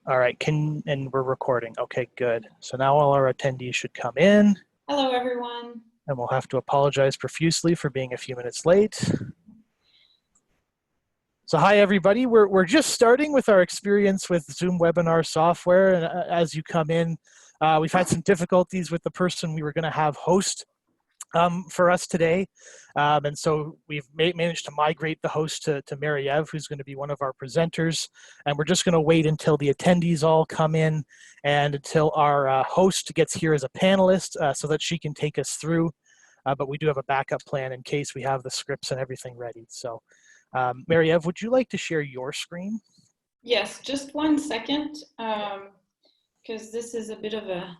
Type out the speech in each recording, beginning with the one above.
All right, and we're recording. Okay, good. So now all our attendees should come in, Hello, everyone. and we'll have to apologize profusely for being a few minutes late. So hi, everybody. We're just starting with our experience with Zoom webinar software, and as you come in, we've had some difficulties with the person we were going to have host for us today. And so we've managed to migrate the host to Mary-Eve, who's going to be one of our presenters. And we're just going to wait until the attendees all come in and until our host gets here as a panelist so that she can take us through. But we do have a backup plan in case we have the scripts and everything ready. So Mary-Eve, would you like to share your screen? Yes, just 1 second, because this is a bit of a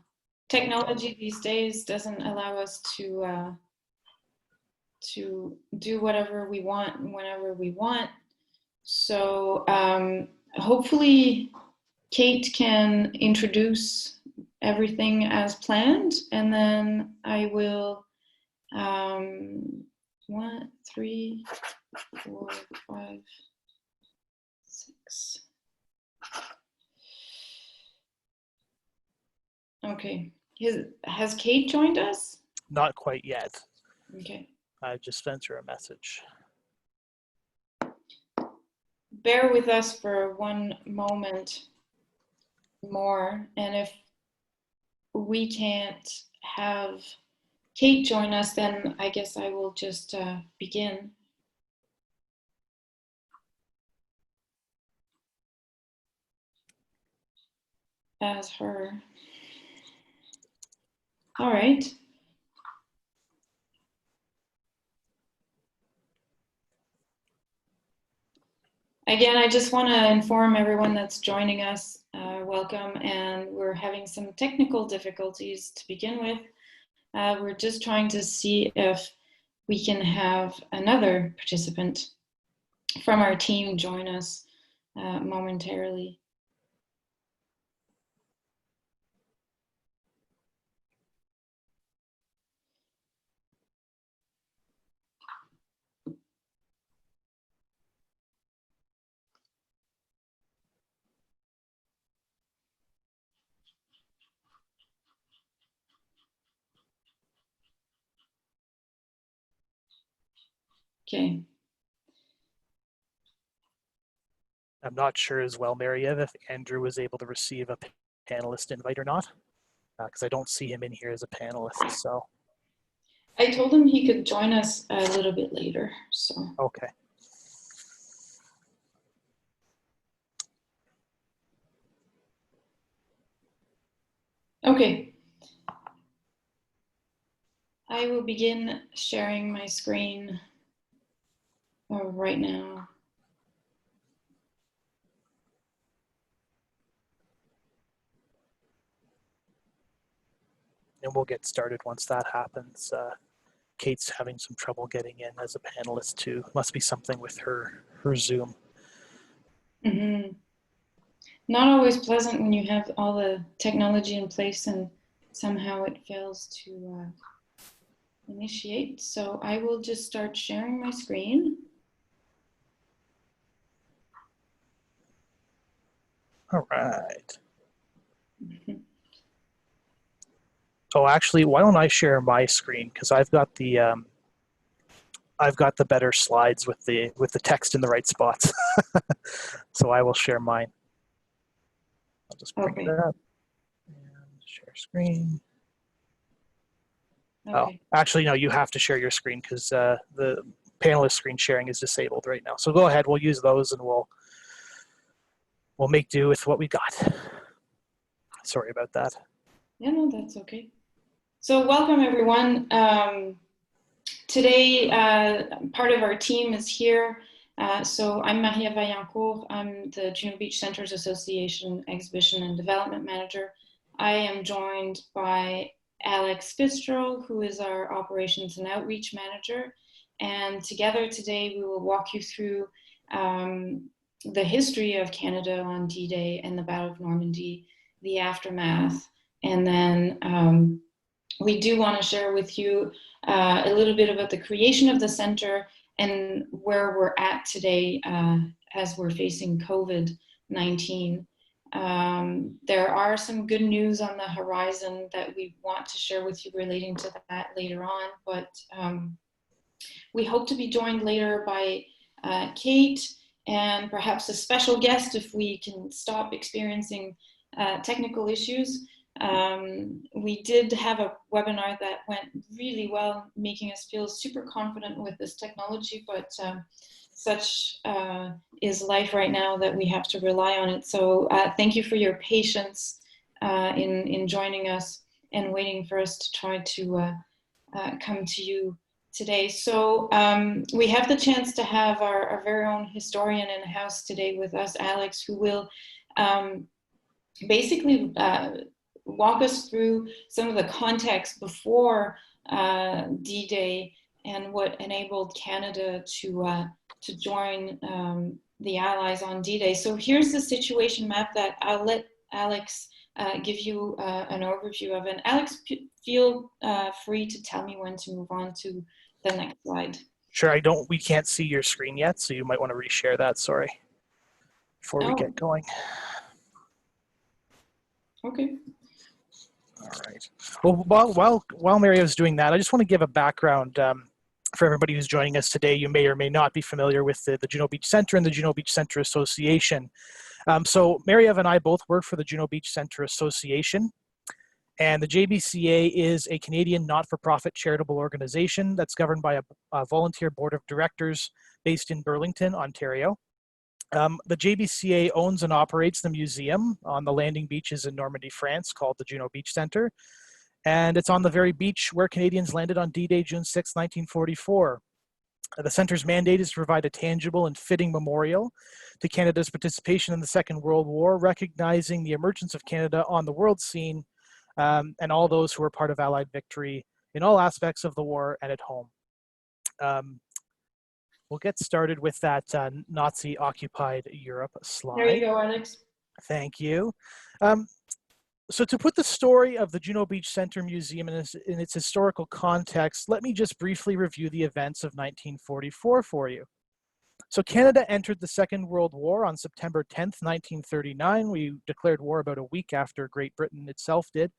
technology these days doesn't allow us to do whatever we want whenever we want. So hopefully Kate can introduce everything as planned, and then I will 1, 3, 4, 5, 6. Okay. Has Kate joined us? Not quite yet. Okay. I just sent her a message. Bear with us for 1 moment more, and if we can't have Kate join us, then I guess I will just begin. As her. All right. Again, I just want to inform everyone that's joining us, welcome, and we're having some technical difficulties to begin with. We're just trying to see if we can have another participant from our team join us momentarily. Okay. I'm not sure as well, Mary-Eve, if Andrew was able to receive a panelist invite or not, because I don't see him in here as a panelist, so. I told him he could join us a little bit later, so. Okay. Okay. I will begin sharing my screen right now. And we'll get started once that happens. Kate's having some trouble getting in as a panelist too. Must be something with her Zoom. Mm-hmm. Not always pleasant when you have all the technology in place and somehow it fails to initiate. So I will just start sharing my screen. All right. Oh, actually, why don't I share my screen, because I've got the better slides with the text in the right spots. So I will share mine. I'll just bring it up and share screen. Okay. Oh, actually, no, you have to share your screen because the panelist screen sharing is disabled right now. So go ahead, we'll use those and we'll make do with what we got. Sorry about that. Yeah, no, that's okay. So welcome everyone. Today, part of our team is here. So I'm Maria Vaillancourt. I'm the Juno Beach Centre's Association Exhibition and Development Manager. I am joined by Alex Fitzgerald, who is our Operations and Outreach Manager. And together today, we will walk you through the history of Canada on D-Day and the Battle of Normandy, the aftermath. And then we do want to share with you a little bit about the creation of the center and where we're at today as we're facing COVID-19. There are some good news on the horizon that we want to share with you relating to that later on, but we hope to be joined later by Kate and perhaps a special guest if we can stop experiencing technical issues. We did have a webinar that went really well, making us feel super confident with this technology, but such is life right now that we have to rely on it. So thank you for your patience in joining us and waiting for us to try to come to you today. So we have the chance to have our very own historian in the house today with us, Alex, who will basically walk us through some of the context before D-Day and what enabled Canada to join the Allies on D-Day. So here's the situation map that I'll let Alex give you an overview of. And Alex, feel free to tell me when to move on to the next slide. Sure, we can't see your screen yet, so you might want to reshare that, sorry, before we get going. Okay. All right. Well, while Mario's doing that, I just want to give a background for everybody who's joining us today. You may or may not be familiar with the Juno Beach Centre and the Juno Beach Centre Association. So Mario and I both work for the Juno Beach Centre Association. And the JBCA is a Canadian not-for-profit charitable organization that's governed by a volunteer board of directors based in Burlington, Ontario. The JBCA owns and operates the museum on the landing beaches in Normandy, France, called the Juno Beach Centre. And it's on the very beach where Canadians landed on D-Day, June 6, 1944. The centre's mandate is to provide a tangible and fitting memorial to Canada's participation in the Second World War, recognizing the emergence of Canada on the world scene and all those who were part of Allied victory in all aspects of the war and at home. We'll get started with that Nazi-occupied Europe slide. There you go, Alex. Thank you. So to put the story of the Juno Beach Centre Museum in its historical context, let me just briefly review the events of 1944 for you. So Canada entered the Second World War on September 10th, 1939. We declared war about a week after Great Britain itself did.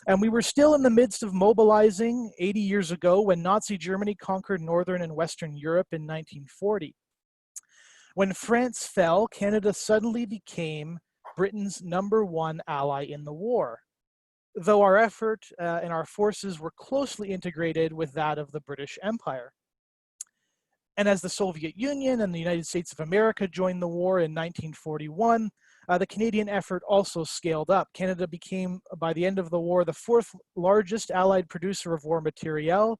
And we were still in the midst of mobilizing 80 years ago when Nazi Germany conquered Northern and Western Europe in 1940. When France fell, Canada suddenly became Britain's #1 ally in the war, though our effort and our forces were closely integrated with that of the British Empire. And as the Soviet Union and the United States of America joined the war in 1941, the Canadian effort also scaled up. Canada became, by the end of the war, the 4th largest Allied producer of war materiel,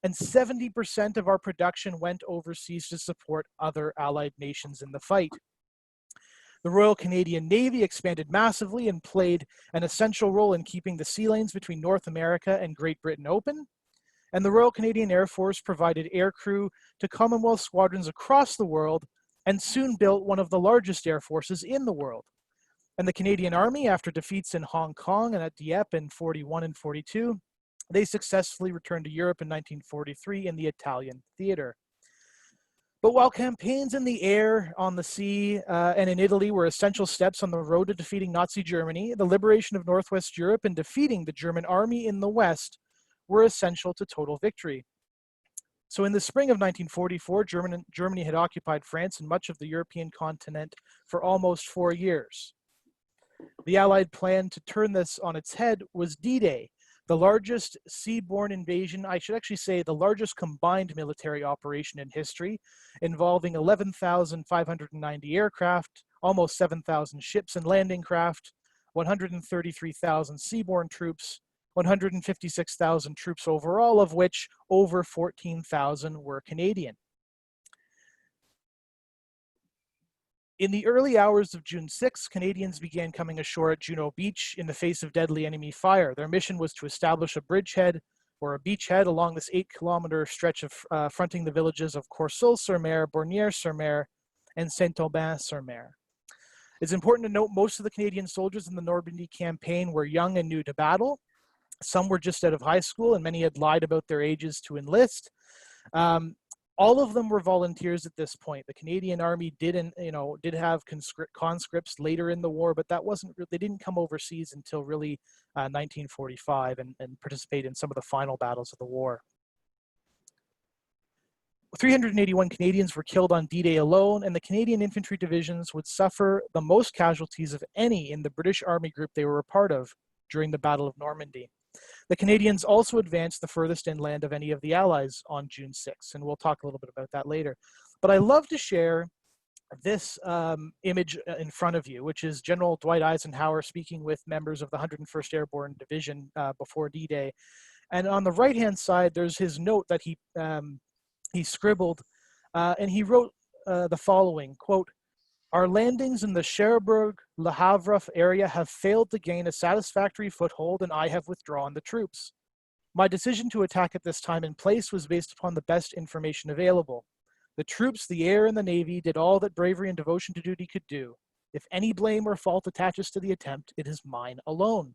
and 70% of our production went overseas to support other Allied nations in the fight. The Royal Canadian Navy expanded massively and played an essential role in keeping the sea lanes between North America and Great Britain open. And the Royal Canadian Air Force provided aircrew to Commonwealth squadrons across the world and soon built one of the largest air forces in the world. And the Canadian Army, after defeats in Hong Kong and at Dieppe in 41 and 42, they successfully returned to Europe in 1943 in the Italian theater. But while campaigns in the air, on the sea, and in Italy were essential steps on the road to defeating Nazi Germany, the liberation of Northwest Europe and defeating the German army in the West were essential to total victory. So in the spring of 1944, Germany had occupied France and much of the European continent for almost 4 years. The Allied plan to turn this on its head was D-Day, the largest seaborne invasion, I should actually say the largest combined military operation in history, involving 11,590 aircraft, almost 7,000 ships and landing craft, 133,000 seaborne troops, 156,000 troops overall, of which over 14,000 were Canadian. In the early hours of June 6, Canadians began coming ashore at Juno Beach in the face of deadly enemy fire. Their mission was to establish a bridgehead or a beachhead along this 8-kilometer stretch of fronting the villages of Courseulles-sur-Mer, Bornières-sur-Mer, and Saint-Aubin-sur-Mer. It's important to note most of the Canadian soldiers in the Normandy campaign were young and new to battle. Some were just out of high school, and many had lied about their ages to enlist. All of them were volunteers at this point. The Canadian Army did have conscripts later in the war, but that wasn't, they didn't come overseas until really 1945 and participate in some of the final battles of the war. 381 Canadians were killed on D-Day alone, and the Canadian infantry divisions would suffer the most casualties of any in the British Army group they were a part of during the Battle of Normandy. The Canadians also advanced the furthest inland of any of the Allies on June 6th, and we'll talk a little bit about that later. But I love to share this image in front of you, which is General Dwight Eisenhower speaking with members of the 101st Airborne Division before D-Day. And on the right-hand side, there's his note that he scribbled, and he wrote the following, quote, "Our landings in the Cherbourg-Le Havre area have failed to gain a satisfactory foothold, and I have withdrawn the troops. My decision to attack at this time and place was based upon the best information available. The troops, the air, and the Navy did all that bravery and devotion to duty could do. If any blame or fault attaches to the attempt, it is mine alone."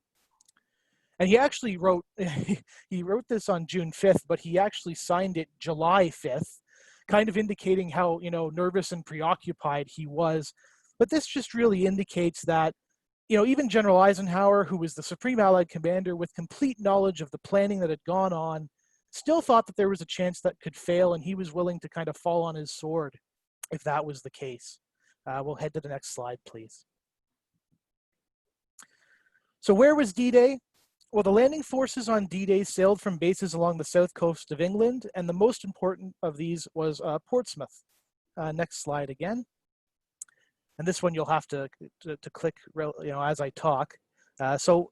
And he actually wrote, he wrote this on June 5th, but he actually signed it July 5th, kind of indicating how, nervous and preoccupied he was. But this just really indicates that, even General Eisenhower, who was the Supreme Allied Commander with complete knowledge of the planning that had gone on, still thought that there was a chance that could fail, and he was willing to kind of fall on his sword if that was the case. We'll head to the next slide, please. So where was D-Day? Well, the landing forces on D-Day sailed from bases along the south coast of England, and the most important of these was Portsmouth. Next slide again. And this one you'll have to click, as I talk. So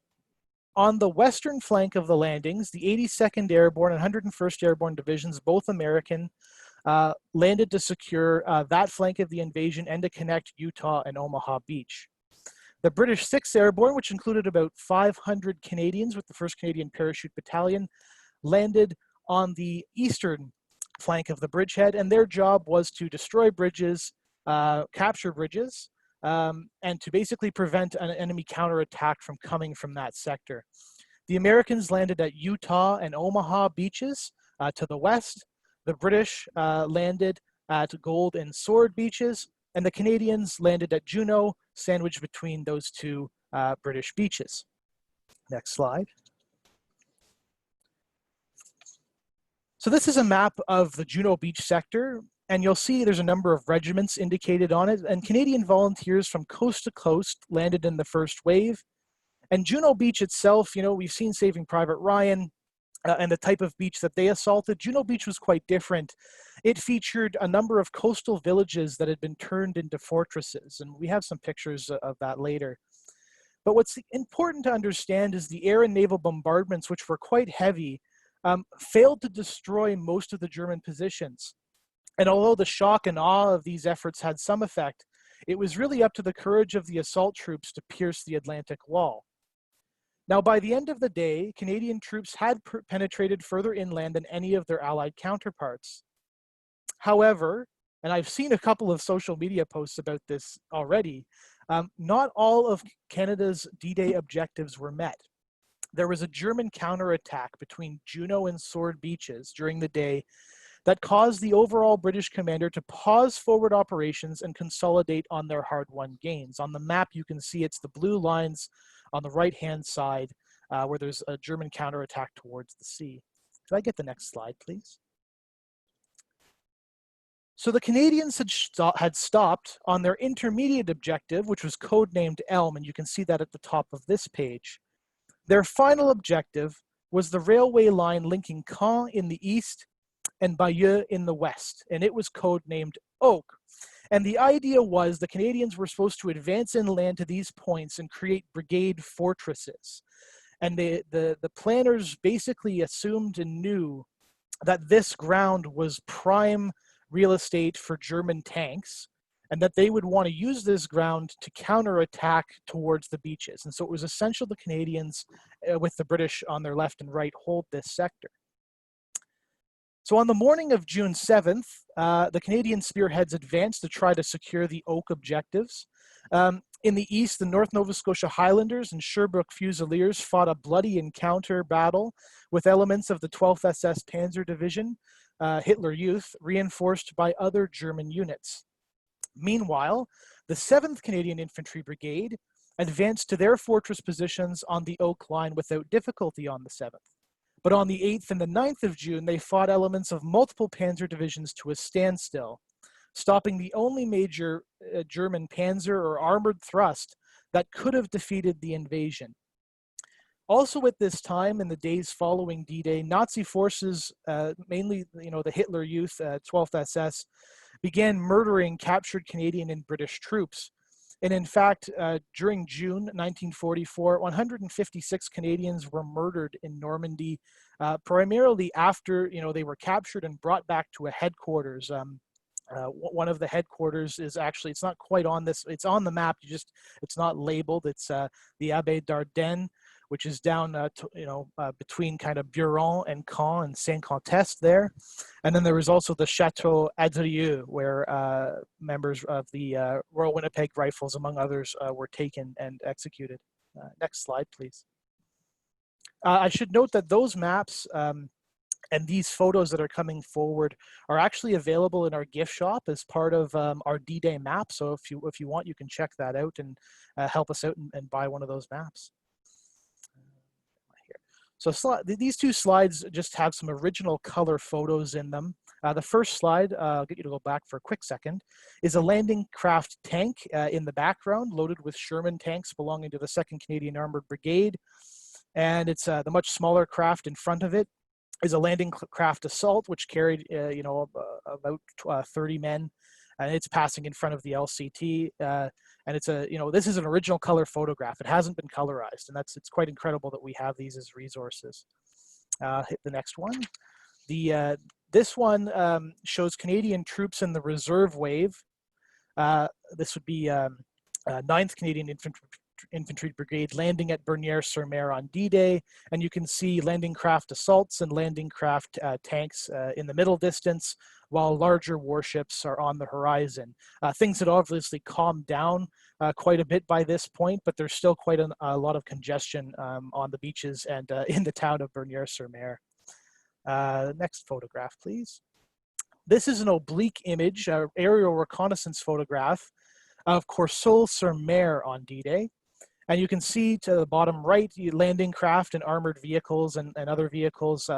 on the western flank of the landings, the 82nd Airborne and 101st Airborne Divisions, both American, landed to secure that flank of the invasion and to connect Utah and Omaha Beach. The British 6th Airborne, which included about 500 Canadians with the 1st Canadian Parachute Battalion, landed on the eastern flank of the bridgehead, and their job was to destroy bridges, capture bridges, and to basically prevent an enemy counterattack from coming from that sector. The Americans landed at Utah and Omaha beaches to the west. The British landed at Gold and Sword beaches, and the Canadians landed at Juno, sandwiched between those two British beaches. Next slide. So this is a map of the Juno Beach sector, and you'll see there's a number of regiments indicated on it, and Canadian volunteers from coast to coast landed in the first wave. And Juno Beach itself, we've seen Saving Private Ryan, and the type of beach that they assaulted. Juno Beach was quite different. It featured a number of coastal villages that had been turned into fortresses, and we have some pictures of that later. But what's important to understand is the air and naval bombardments, which were quite heavy, failed to destroy most of the German positions. And although the shock and awe of these efforts had some effect, it was really up to the courage of the assault troops to pierce the Atlantic Wall. Now, by the end of the day, Canadian troops had penetrated further inland than any of their Allied counterparts. However, and I've seen a couple of social media posts about this already, not all of Canada's D-Day objectives were met. There was a German counterattack between Juno and Sword beaches during the day that caused the overall British commander to pause forward operations and consolidate on their hard-won gains. On the map, you can see it's the blue lines on the right-hand side where there's a German counterattack towards the sea. Could I get the next slide, please? So the Canadians had stopped on their intermediate objective, which was codenamed Elm, and you can see that at the top of this page. Their final objective was the railway line linking Caen in the east and Bayeux in the west, and it was codenamed Oak. And the idea was the Canadians were supposed to advance inland to these points and create brigade fortresses. And the planners basically assumed and knew that this ground was prime real estate for German tanks, and that they would want to use this ground to counterattack towards the beaches. And so it was essential the Canadians, with the British on their left and right, hold this sector. So on the morning of June 7th, the Canadian spearheads advanced to try to secure the Oak objectives. In the east, the North Nova Scotia Highlanders and Sherbrooke Fusiliers fought a bloody encounter battle with elements of the 12th SS Panzer Division Hitler Youth, reinforced by other German units. Meanwhile, the 7th Canadian Infantry Brigade advanced to their fortress positions on the Oak Line without difficulty on the 7th. But on the 8th and the 9th of June, they fought elements of multiple panzer divisions to a standstill, stopping the only major German panzer or armored thrust that could have defeated the invasion. Also at this time, in the days following D-Day, Nazi forces, mainly the Hitler Youth, 12th SS, began murdering captured Canadian and British troops. And in fact, during June 1944, 156 Canadians were murdered in Normandy, primarily after they were captured and brought back to a headquarters. One of the headquarters is actually, it's not quite on this, it's on the map, it's not labeled. It's the Abbaye d'Ardenne, which is down between kind of Buron and Caen and Saint-Contest there. And then there was also the Chateau Adrieux, where members of the Royal Winnipeg Rifles, among others, were taken and executed. Next slide, please. I should note that those maps and these photos that are coming forward are actually available in our gift shop as part of our D-Day map. So if you want, you can check that out and help us out and buy one of those maps. So these two slides just have some original color photos in them. The first slide, I'll get you to go back for a quick second, is a landing craft tank in the background, loaded with Sherman tanks belonging to the 2nd Canadian Armored Brigade. And it's the much smaller craft in front of it is a landing craft assault, which carried about 30 men. And it's passing in front of the LCT. And it's this is an original color photograph. It hasn't been colorized, and it's quite incredible that we have these as resources. Hit the next one. This one shows Canadian troops in the reserve wave. This would be 9th Canadian Infantry Brigade landing at Bernières-sur-Mer on D-Day, and you can see landing craft assaults and landing craft tanks in the middle distance, while larger warships are on the horizon. Things had obviously calmed down quite a bit by this point, but there's still quite a lot of congestion on the beaches and in the town of Bernières-sur-Mer. Next photograph, please. This is an oblique image, aerial reconnaissance photograph of Courseulles-sur-Mer on D-Day. And you can see to the bottom right, landing craft and armored vehicles and other vehicles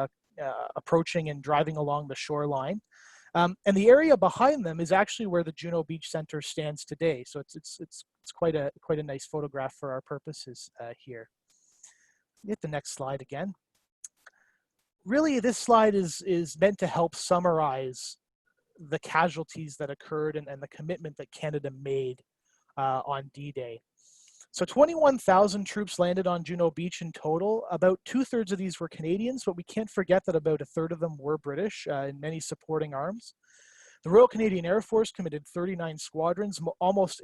approaching and driving along the shoreline. And the area behind them is actually where the Juno Beach Centre stands today. So it's quite a nice photograph for our purposes here. Hit the next slide again. Really, this slide is meant to help summarize the casualties that occurred and the commitment that Canada made on D-Day. So 21,000 troops landed on Juno Beach in total. About 2/3 of these were Canadians, but we can't forget that about 1/3 of them were British in many supporting arms. The Royal Canadian Air Force committed 39 squadrons, almost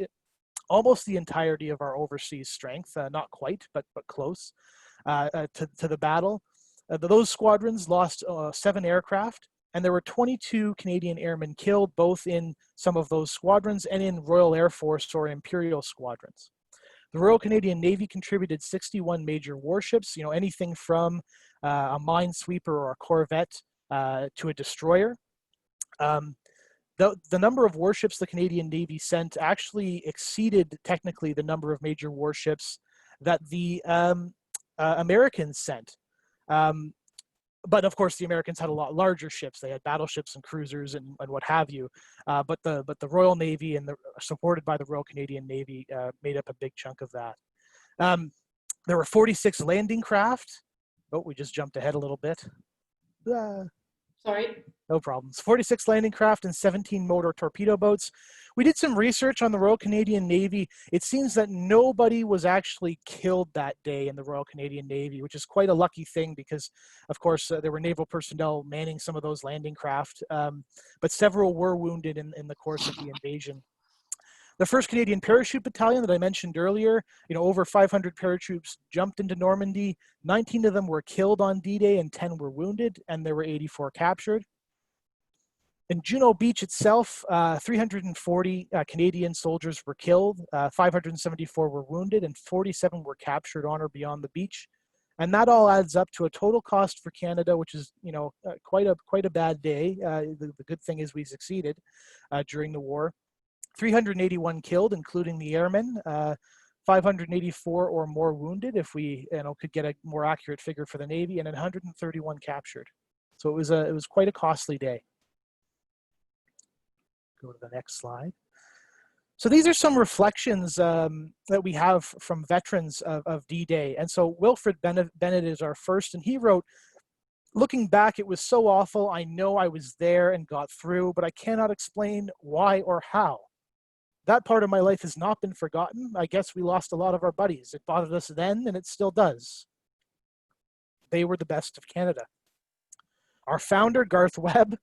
the entirety of our overseas strength, not quite, but close to the battle. Those squadrons lost 7 aircraft, and there were 22 Canadian airmen killed, both in some of those squadrons and in Royal Air Force or Imperial squadrons. The Royal Canadian Navy contributed 61 major warships, anything from a minesweeper or a corvette to a destroyer. The number of warships the Canadian Navy sent actually exceeded technically the number of major warships that the Americans sent. But of course, the Americans had a lot larger ships. They had battleships and cruisers and what have you. But the Royal Navy supported by the Royal Canadian Navy made up a big chunk of that. There were 46 landing craft. Oh, we just jumped ahead a little bit. Sorry. No problems. 46 landing craft and 17 motor torpedo boats. We did some research on the Royal Canadian Navy. It seems that nobody was actually killed that day in the Royal Canadian Navy, which is quite a lucky thing because, of course, there were naval personnel manning some of those landing craft, but several were wounded in the course of the invasion. The 1st Canadian Parachute Battalion that I mentioned earlier, over 500 parachutes jumped into Normandy. 19 of them were killed on D-Day and 10 were wounded, and there were 84 captured. In Juno Beach itself, 340 Canadian soldiers were killed, 574 were wounded, and 47 were captured on or beyond the beach. And that all adds up to a total cost for Canada, which is, you know, quite a bad day. The good thing is we succeeded during the war. 381 killed, including the airmen. 584 or more wounded, if we, you know, could get a more accurate figure for the Navy, and 131 captured. So it was quite a costly day. Go to the next slide. So these are some reflections that we have from veterans of D-Day. And so Wilfred Bennett is our first, and he wrote, "Looking back, it was so awful. I know I was there and got through, but I cannot explain why or how. That part of my life has not been forgotten. I guess we lost a lot of our buddies. It bothered us then, and it still does. They were the best of Canada." Our founder, Garth Webb,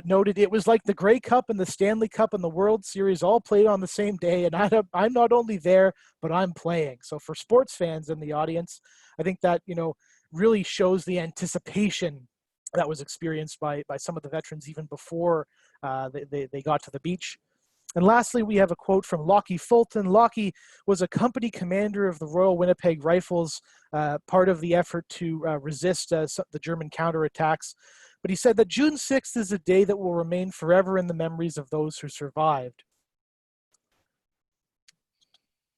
noted, "It was like the Grey Cup and the Stanley Cup and the World Series all played on the same day, and I'm not only there, but I'm playing." So for sports fans in the audience, I think that, you know, really shows the anticipation that was experienced by some of the veterans even before they got to the beach. And lastly, we have a quote from Lockie Fulton. Lockie was a company commander of the Royal Winnipeg Rifles, part of the effort to resist the German counterattacks. But he said that June 6th is a day that will remain forever in the memories of those who survived.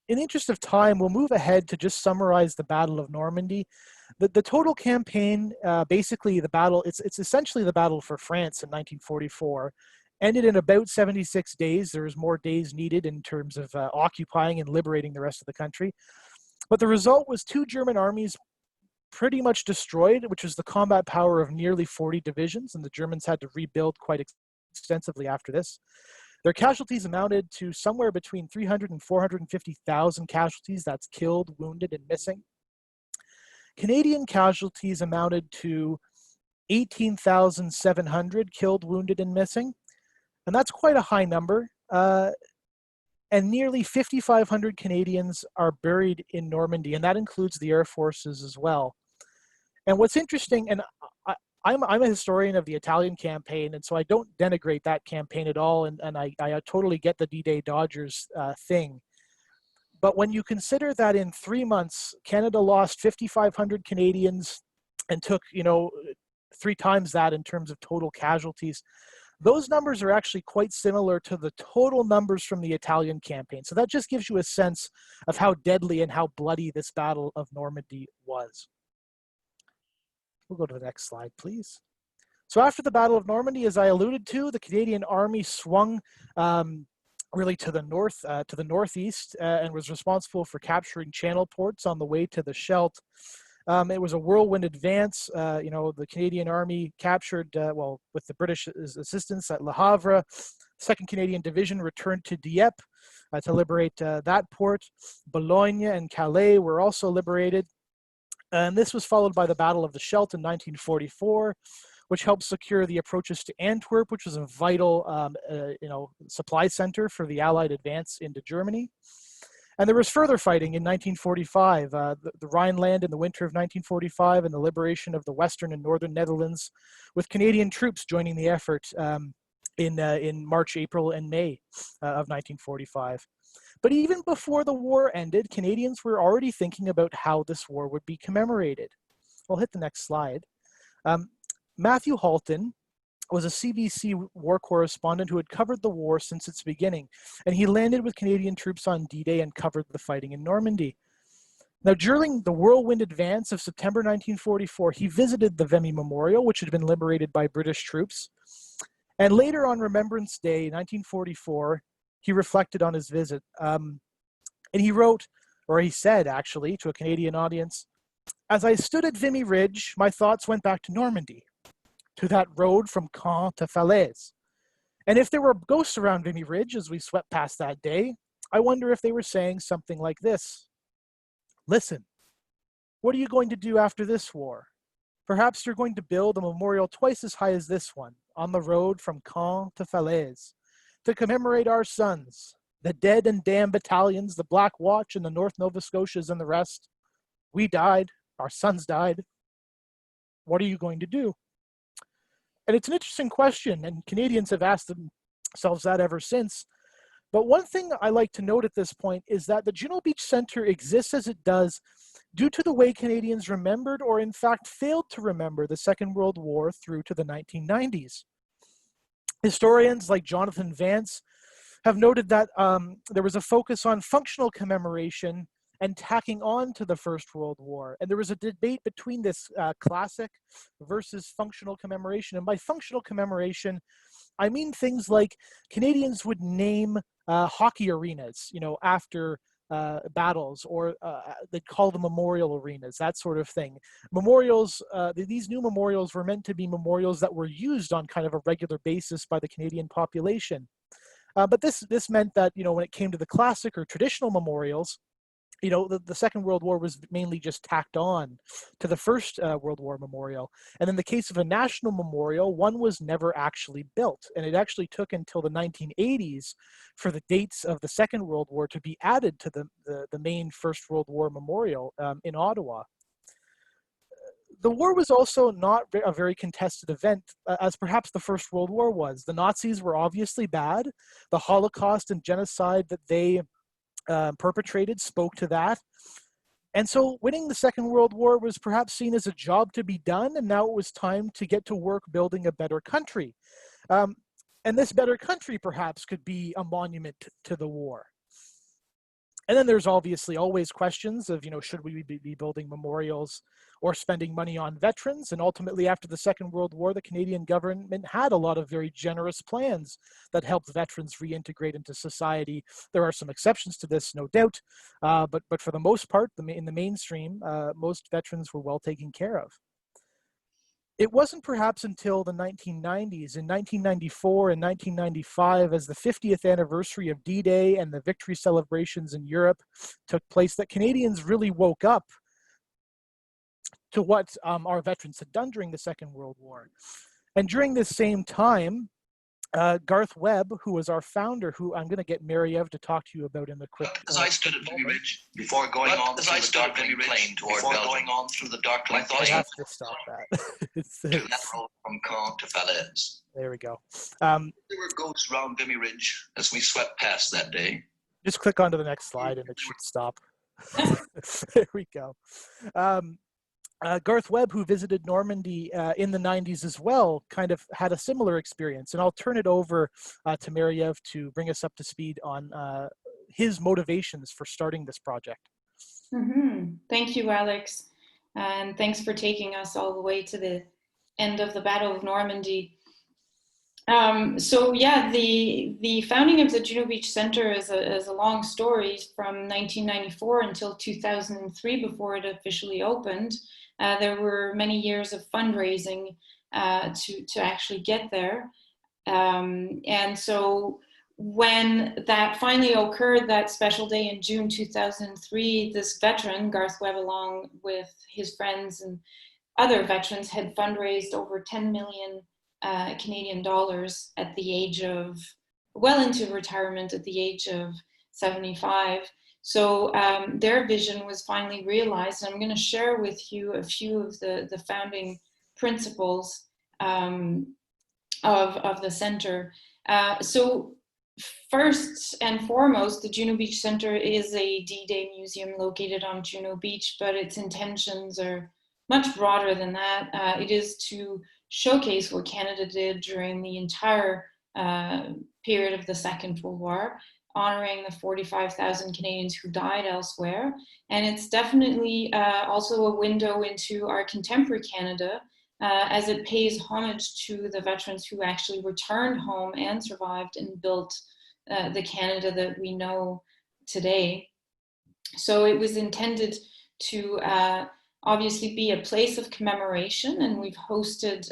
In the interest of time, we'll move ahead to just summarize the Battle of Normandy. The total campaign, basically the battle, it's essentially the battle for France in 1944. Ended in about 76 days. There was more days needed in terms of occupying and liberating the rest of the country. But the result was 2 German armies pretty much destroyed, which was the combat power of nearly 40 divisions, and the Germans had to rebuild quite extensively after this. Their casualties amounted to somewhere between 300 and 450,000 casualties. That's killed, wounded, and missing. Canadian casualties amounted to 18,700 killed, wounded, and missing. And that's quite a high number. And nearly 5,500 Canadians are buried in Normandy, and that includes the Air Forces as well. And what's interesting, and I'm a historian of the Italian campaign, and so I don't denigrate that campaign at all, and I totally get the D-Day Dodgers thing. But when you consider that in 3 months, Canada lost 5,500 Canadians and took, you know, 3 times that in terms of total casualties, those numbers are actually quite similar to the total numbers from the Italian campaign. So that just gives you a sense of how deadly and how bloody this Battle of Normandy was. We'll go to the next slide, please. So after the Battle of Normandy, as I alluded to, the Canadian Army swung really to the north, to the northeast, and was responsible for capturing channel ports on the way to the Scheldt. It was a whirlwind advance. You know, the Canadian Army captured, well, with the British assistance at Le Havre. 2nd Canadian Division returned to Dieppe to liberate that port. Boulogne and Calais were also liberated. And this was followed by the Battle of the Scheldt in 1944, which helped secure the approaches to Antwerp, which was a vital, you know, supply center for the Allied advance into Germany. And there was further fighting in 1945, the Rhineland in the winter of 1945, and the liberation of the Western and Northern Netherlands, with Canadian troops joining the effort in March, April, and May of 1945. But even before the war ended, Canadians were already thinking about how this war would be commemorated. We'll hit the next slide. Matthew Halton was a CBC war correspondent who had covered the war since its beginning, and he landed with Canadian troops on D-Day and covered the fighting in Normandy. Now, during the whirlwind advance of September 1944, he visited the Vimy Memorial, which had been liberated by British troops. And later on Remembrance Day, 1944, he reflected on his visit. And he wrote, or he said actually, to a Canadian audience, "As I stood at Vimy Ridge, my thoughts went back to Normandy, to that road from Caen to Falaise. And if there were ghosts around Vimy Ridge as we swept past that day, I wonder if they were saying something like this: listen, what are you going to do after this war? Perhaps you're going to build a memorial twice as high as this one on the road from Caen to Falaise to commemorate our sons, the dead and damned battalions, the Black Watch and the North Nova Scotias and the rest. We died, our sons died. What are you going to do?" And it's an interesting question, and Canadians have asked themselves that ever since. But one thing I like to note at this point is that the Juno Beach Centre exists as it does due to the way Canadians remembered, or in fact failed to remember, the Second World War through to the 1990s. Historians like Jonathan Vance have noted that there was a focus on functional commemoration and tacking on to the First World War. And there was a debate between this classic versus functional commemoration. And by functional commemoration, I mean things like Canadians would name hockey arenas, after battles, or they'd call them memorial arenas, that sort of thing. Memorials, these new memorials were meant to be memorials that were used on kind of a regular basis by the Canadian population. But this meant that, when it came to the classic or traditional memorials, the Second World War was mainly just tacked on to the First World War memorial. And in the case of a national memorial, one was never actually built. And it actually took until the 1980s for the dates of the Second World War to be added to the main First World War memorial in Ottawa. The war was also not a very contested event, as perhaps the First World War was. The Nazis were obviously bad. The Holocaust and genocide that they perpetrated spoke to that. And so winning the Second World War was perhaps seen as a job to be done, and now it was time to get to work building a better country. And this better country perhaps could be a monument to the war. And then there's obviously always questions of, should we be building memorials or spending money on veterans? And ultimately, after the Second World War, the Canadian government had a lot of very generous plans that helped veterans reintegrate into society. There are some exceptions to this, no doubt, but for the most part, in the mainstream, most veterans were well taken care of. It wasn't perhaps until the 1990s, in 1994 and 1995, as the 50th anniversary of D-Day and the victory celebrations in Europe took place, that Canadians really woke up to what our veterans had done during the Second World War. And during this same time, Garth Webb, who was our founder, who I'm going to get Mary-Ev to talk to you about in the quick as I stood at Vimy Ridge, before going on through the darkling plain toward Belgium, I thought I have to stop that. to that road from Caen to Falaise. There we go. There were ghosts round Vimy Ridge as we swept past that day. Just click onto the next slide and it should stop. There we go. Garth Webb, who visited Normandy in the 90s as well, kind of had a similar experience. And I'll turn it over to Mary-Ev to bring us up to speed on his motivations for starting this project. Mm-hmm. Thank you, Alex. And thanks for taking us all the way to the end of the Battle of Normandy. So yeah, the founding of the Juno Beach Centre is a long story from 1994 until 2003 before it officially opened. There were many years of fundraising to actually get there. And so when that finally occurred, that special day in June 2003, this veteran, Garth Webb, along with his friends and other veterans, had fundraised over 10 million Canadian dollars at the age of, well into retirement at the age of 75. So their vision was finally realized. And I'm going to share with you a few of the founding principles of the center. So first and foremost, the Juno Beach Centre is a D-Day museum located on Juno Beach, but its intentions are much broader than that. It is to showcase what Canada did during the entire period of the Second World War, honoring the 45,000 Canadians who died elsewhere. And it's definitely also a window into our contemporary Canada, as it pays homage to the veterans who actually returned home and survived and built the Canada that we know today. So it was intended to obviously be a place of commemoration, and we've hosted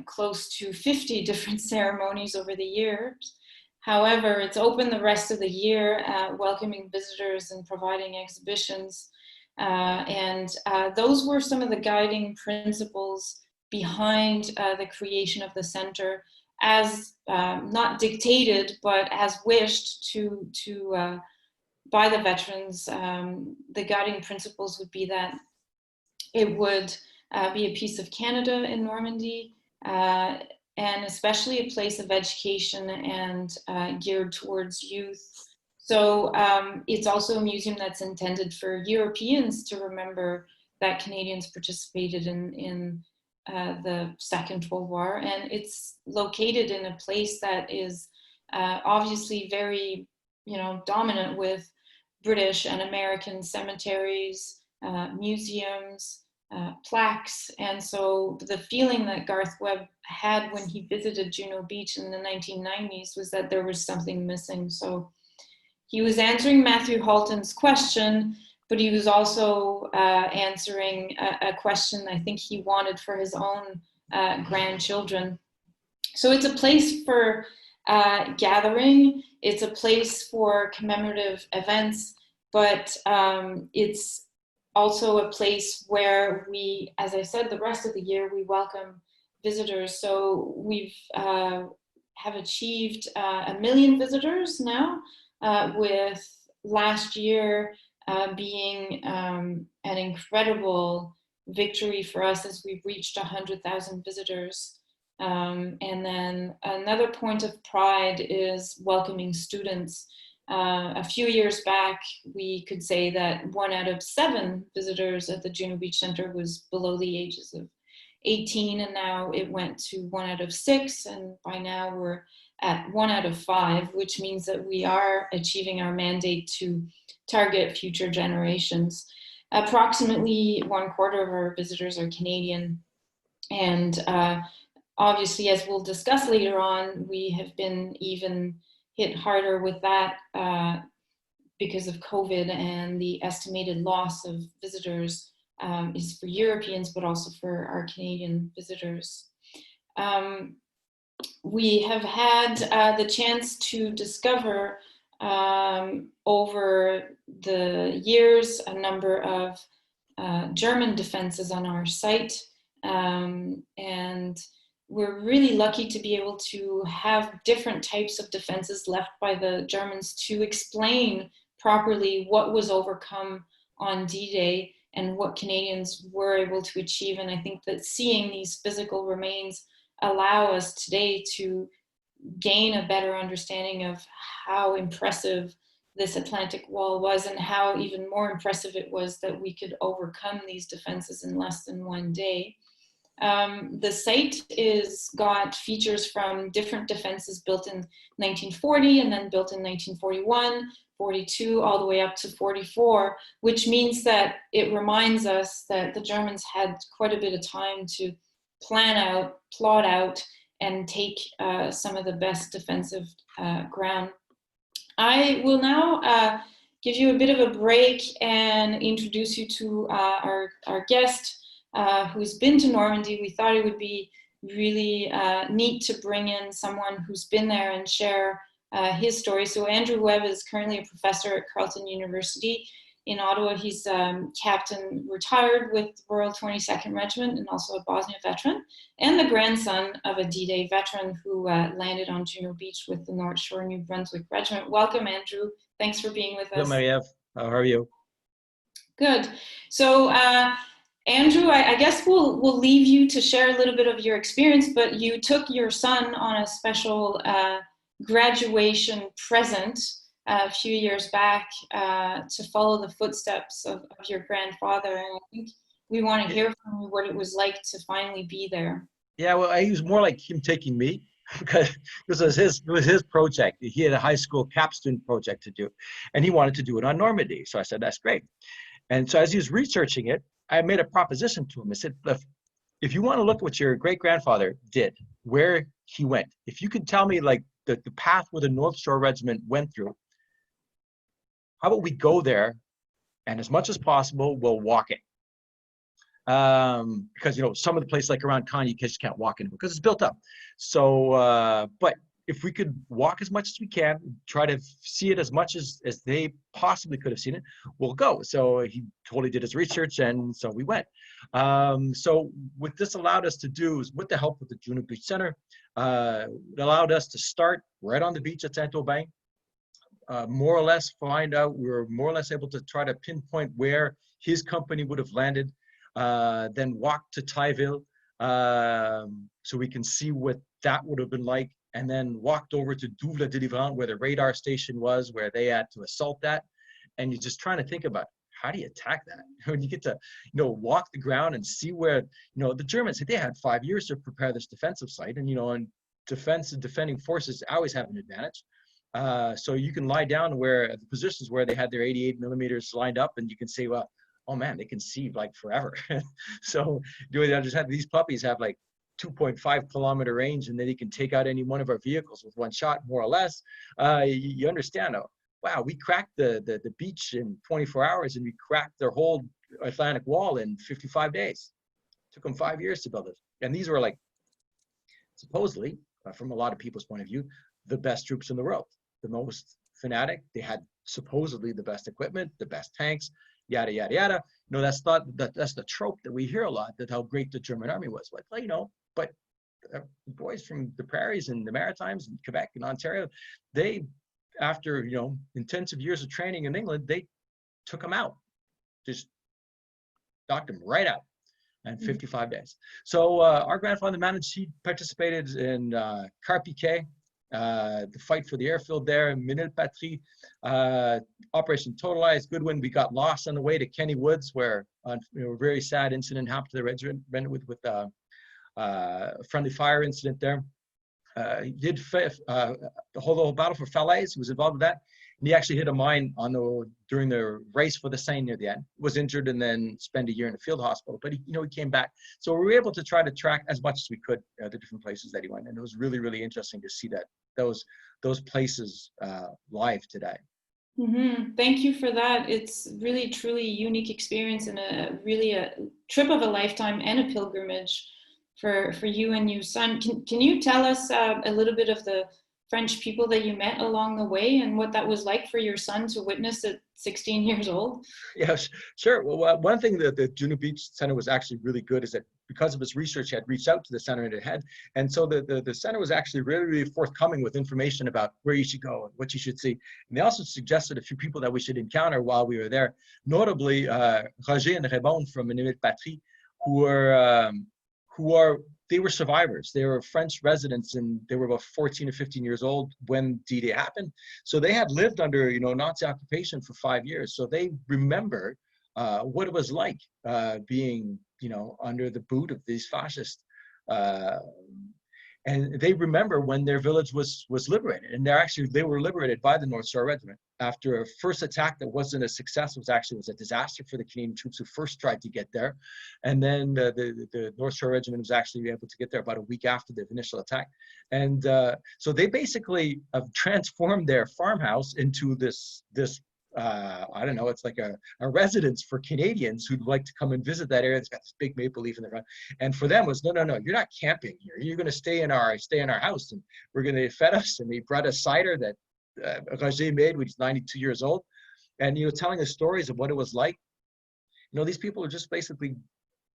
close to 50 different ceremonies over the years. However, it's open the rest of the year, welcoming visitors and providing exhibitions. And those were some of the guiding principles behind the creation of the center, as not dictated, but as wished to by the veterans. The guiding principles would be that it would be a piece of Canada in Normandy, and especially a place of education and geared towards youth, So it's also a museum that's intended for Europeans to remember that Canadians participated in the Second World War. And it's located in a place that is obviously very, dominant with British and American cemeteries, museums, plaques. And so the feeling that Garth Webb had when he visited Juno Beach in the 1990s was that there was something missing. So he was answering Matthew Halton's question, but he was also answering a question I think he wanted for his own grandchildren. So it's a place for gathering, it's a place for commemorative events, but it's also a place where we, as I said, the rest of the year we welcome visitors. So we've have achieved 1 million visitors now, with last year being an incredible victory for us as we've reached 100,000 visitors. And then another point of pride is welcoming students. A few years back, we could say that 1 out of 7 visitors at the Juno Beach Centre was below the ages of 18, and now it went to 1 out of 6, and by now we're at 1 out of 5, which means that we are achieving our mandate to target future generations. Approximately 1/4 of our visitors are Canadian, and obviously, as we'll discuss later on, we have been even hit harder with that because of COVID, and the estimated loss of visitors is for Europeans, but also for our Canadian visitors. We have had the chance to discover over the years a number of German defenses on our site, and we're really lucky to be able to have different types of defenses left by the Germans to explain properly what was overcome on D-Day and what Canadians were able to achieve. And I think that seeing these physical remains allow us today to gain a better understanding of how impressive this Atlantic Wall was, and how even more impressive it was that we could overcome these defenses in less than 1 day. The site is got features from different defenses built in 1940 and then built in 1941, 42, all the way up to 44, which means that it reminds us that the Germans had quite a bit of time to plan out, plot out, and take some of the best defensive ground. I will now give you a bit of a break and introduce you to our guest, who's been to Normandy. We thought it would be really neat to bring in someone who's been there and share his story. So Andrew Webb is currently a professor at Carleton University in Ottawa. He's captain retired with Royal 22nd Regiment and also a Bosnia veteran, and the grandson of a D-Day veteran who landed on Juno Beach with the North Shore New Brunswick Regiment. Welcome, Andrew. Thanks for being with us. Hello, Marie-Eve. How are you? Good. So, Andrew, I guess we'll leave you to share a little bit of your experience, but you took your son on a special graduation present a few years back to follow the footsteps of your grandfather, and I think we want to hear from you what it was like to finally be there. Yeah, well, it was more like him taking me, because it was his project. He had a high school capstone project to do, and he wanted to do it on Normandy. So I said, that's great. And so as he was researching it, I made a proposition to him. I said, look, if you want to look at what your great-grandfather did, where he went, if you could tell me like the path where the North Shore Regiment went through, how about we go there, and as much as possible, we'll walk it. Because, you know, some of the places like around Kanye, you just can't walk in because it's built up. So, but if we could walk as much as we can, try to see it as much as they possibly could have seen it, we'll go. So he totally did his research, and so we went. So what this allowed us to do is, with the help of the Juno Beach Centre, it allowed us to start right on the beach at Saint-Aubin. More or less find out, we were more or less able to try to pinpoint where his company would have landed, then walk to Tailleville, so we can see what that would have been like, and then walked over to Double Délivrant, where the radar station was, where they had to assault that. And you're just trying to think about, how do you attack that? When you get to, walk the ground and see where, the Germans, they had 5 years to prepare this defensive site. And, and defending forces always have an advantage. So you can lie down where the positions where they had their 88 millimeters lined up, and you can say, well, oh man, they can see like forever. So doing that, just have these puppies have like 2.5 kilometer range, and then you can take out any one of our vehicles with one shot, more or less. You understand, wow, we cracked the beach in 24 hours, and we cracked their whole Atlantic wall in 55 days. Took them 5 years to build it. And these were like, supposedly, from a lot of people's point of view, the best troops in the world, the most fanatic. They had supposedly the best equipment, the best tanks, yada, yada, yada. That's the trope that we hear a lot, that how great the German army was. But but boys from the prairies and the Maritimes and Quebec and Ontario, they, after intensive years of training in England, they took them out, just knocked them right out in 55 days. So our grandfather managed, he participated in Carpiquet, the fight for the airfield there, in Minil Patrie, Operation Totalize, Goodwin. We got lost on the way to Kenny Woods, where a very sad incident happened to the regiment with friendly fire incident there. He did the whole battle for Falaise. He was involved with that. And he actually hit a mine during the race for the Seine near the end. Was injured and then spent a year in a field hospital. But he came back. So we were able to try to track as much as we could the different places that he went. And it was really, really interesting to see that those places live today. Mm-hmm. Thank you for that. It's really, truly a unique experience, and a trip of a lifetime and a pilgrimage for you and your son. Can you tell us a little bit of the French people that you met along the way, and what that was like for your son to witness at 16 years old? Yes, sure. Well, one thing that the Juno Beach Centre was actually really good is that because of his research, he had reached out to the center and it had, and so the center was actually really, really forthcoming with information about where you should go and what you should see. And they also suggested a few people that we should encounter while we were there, notably Roger and Raymond from Minil Patrie, they were survivors. They were French residents, and they were about 14 or 15 years old when D-Day happened. So they had lived under, Nazi occupation for 5 years. So they remember what it was like being, under the boot of these fascists. And they remember when their village was liberated, and they were liberated by the North Star Regiment after a first attack that wasn't a success. Was a disaster for the Canadian troops who first tried to get there, and then the North Star Regiment was actually able to get there about a week after the initial attack. And so they basically have transformed their farmhouse into this I don't know, it's like a residence for Canadians who'd like to come and visit that area. It's got this big maple leaf in the front. And for them was, no, you're not camping here. You're going to stay in our house, and we're going to fed us. And they brought us cider that Roger made, which is 92 years old. And, telling us stories of what it was like. These people are just basically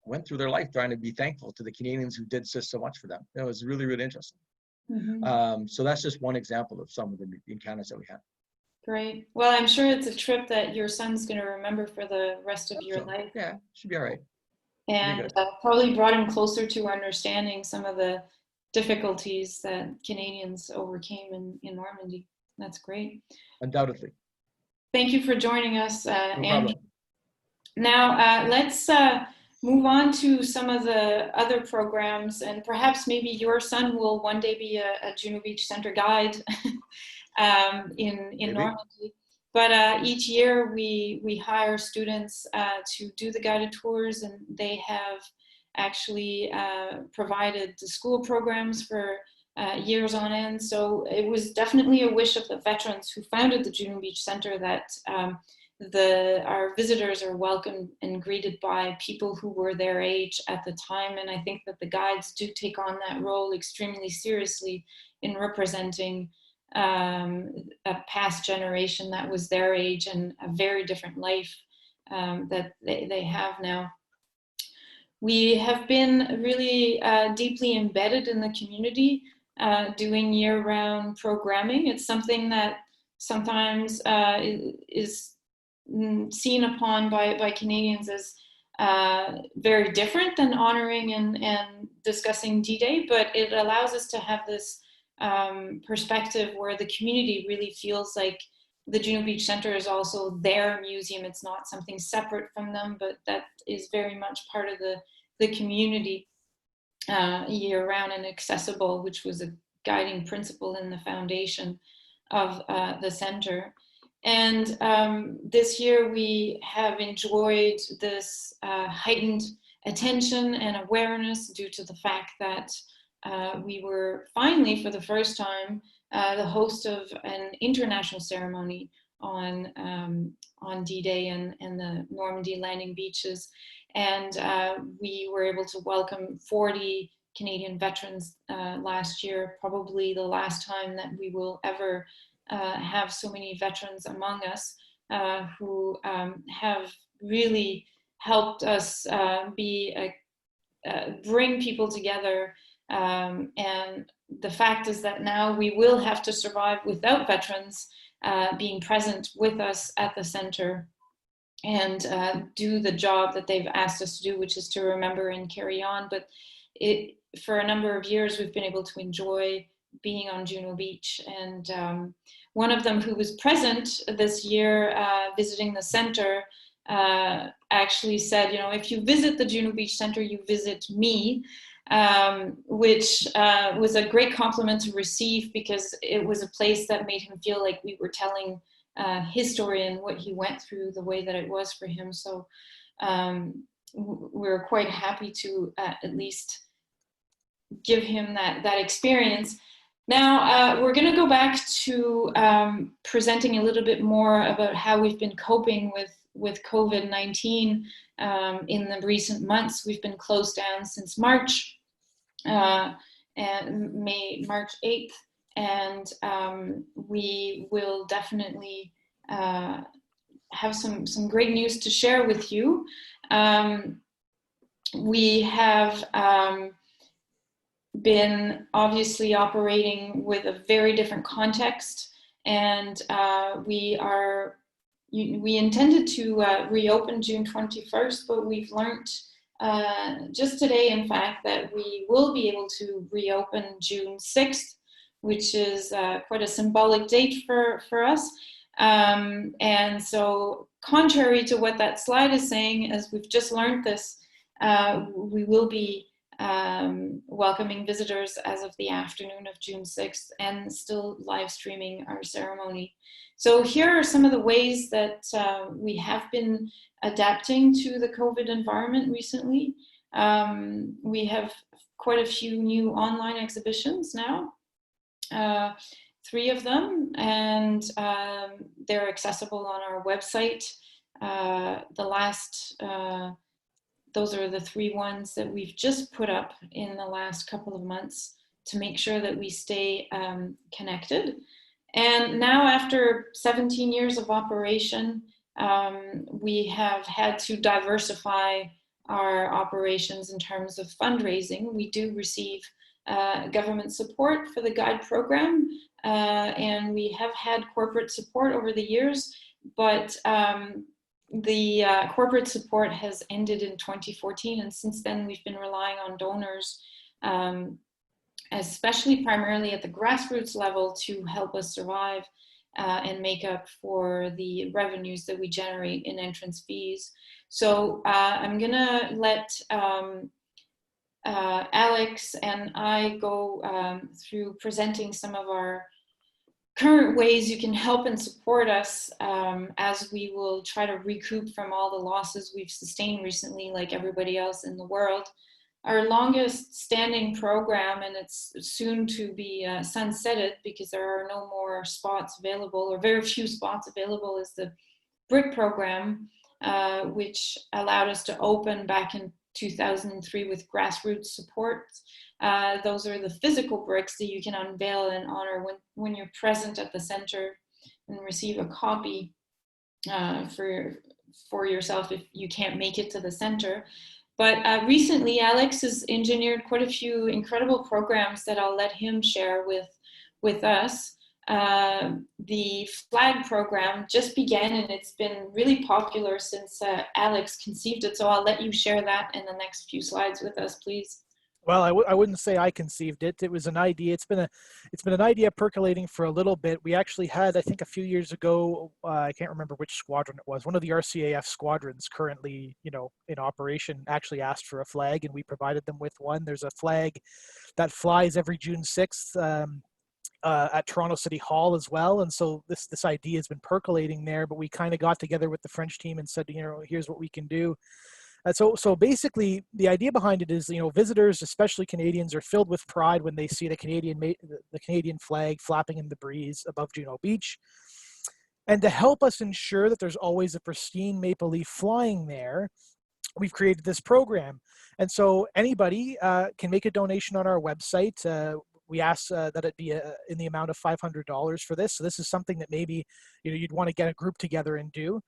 went through their life trying to be thankful to the Canadians who did so much for them. It was really, really interesting. Mm-hmm. So that's just one example of some of the encounters that we had. Great. Well, I'm sure it's a trip that your son's going to remember for the rest of your life. Yeah, should be all right. And probably brought him closer to understanding some of the difficulties that Canadians overcame in Normandy. That's great. Undoubtedly. Thank you for joining us, Andrew. Problem. Now, let's move on to some of the other programs, and perhaps maybe your son will one day be a Juno Beach Centre guide. In Normandy, but each year we hire students to do the guided tours, and they have actually provided the school programs for years on end. So it was definitely a wish of the veterans who founded the Juno Beach Centre that our visitors are welcomed and greeted by people who were their age at the time. And I think that the guides do take on that role extremely seriously in representing a past generation that was their age and a very different life that they have now. We have been really deeply embedded in the community, doing year-round programming. It's something that sometimes is seen upon by Canadians as very different than honoring and discussing D-Day, but it allows us to have this perspective where the community really feels like the Juno Beach Centre is also their museum. It's not something separate from them, but that is very much part of the community year round and accessible, which was a guiding principle in the foundation of the centre. And this year we have enjoyed this heightened attention and awareness due to the fact that we were finally, for the first time, the host of an international ceremony on D-Day and the Normandy landing beaches. And we were able to welcome 40 Canadian veterans last year, probably the last time that we will ever have so many veterans among us who have really helped us bring people together. And the fact is that now we will have to survive without veterans being present with us at the centre and do the job that they've asked us to do, which is to remember and carry on. But for a number of years, we've been able to enjoy being on Juno Beach. And one of them who was present this year visiting the centre actually said, if you visit the Juno Beach Centre, you visit me, which was a great compliment to receive, because it was a place that made him feel like we were telling his story and what he went through the way that it was for him. So we're quite happy to at least give him that experience. Now we're going to go back to presenting a little bit more about how we've been coping with COVID-19 in the recent months. We've been closed down since March, and March 8th, and we will definitely have some great news to share with you. We have been obviously operating with a very different context, and we intended to reopen June 21st, but we've learned just today, in fact, that we will be able to reopen June 6th, which is quite a symbolic date for us. And so, contrary to what that slide is saying, as we've just learned this, we will be welcoming visitors as of the afternoon of June 6th and still live streaming our ceremony. So here are some of the ways that we have been adapting to the COVID environment recently. We have quite a few new online exhibitions now, 3 of them, and they're accessible on our website. Those are the 3 ones that we've just put up in the last couple of months to make sure that we stay connected. And now, after 17 years of operation, we have had to diversify our operations in terms of fundraising. We do receive government support for the guide program, and we have had corporate support over the years, but the corporate support has ended in 2014, and since then we've been relying on donors, especially primarily at the grassroots level, to help us survive and make up for the revenues that we generate in entrance fees. So I'm gonna let Alex and I go through presenting some of our current ways you can help and support us as we will try to recoup from all the losses we've sustained recently, like everybody else in the world. Our longest standing program, and it's soon to be sunsetted because there are no more spots available, or very few spots available, is the BRIC program, which allowed us to open back in 2003 with grassroots support. Those are the physical bricks that you can unveil and honor when you're present at the center, and receive a copy for yourself if you can't make it to the center. But recently, Alex has engineered quite a few incredible programs that I'll let him share with us. The flag program just began, and it's been really popular since Alex conceived it. So I'll let you share that in the next few slides with us, please. Well, I wouldn't say I conceived it. It was an idea. It's been an idea percolating for a little bit. We actually had, I think, a few years ago. I can't remember which squadron it was. One of the RCAF squadrons currently, in operation, actually asked for a flag, and we provided them with one. There's a flag that flies every June 6th. At Toronto City Hall as well, and so this idea has been percolating there. But we kind of got together with the French team and said, here's what we can do. So basically, the idea behind it is, visitors, especially Canadians, are filled with pride when they see the Canadian flag flapping in the breeze above Juno Beach. And to help us ensure that there's always a pristine maple leaf flying there, we've created this program. And so anybody can make a donation on our website. We ask that it be in the amount of $500 for this. So this is something that maybe you'd want to get a group together and do.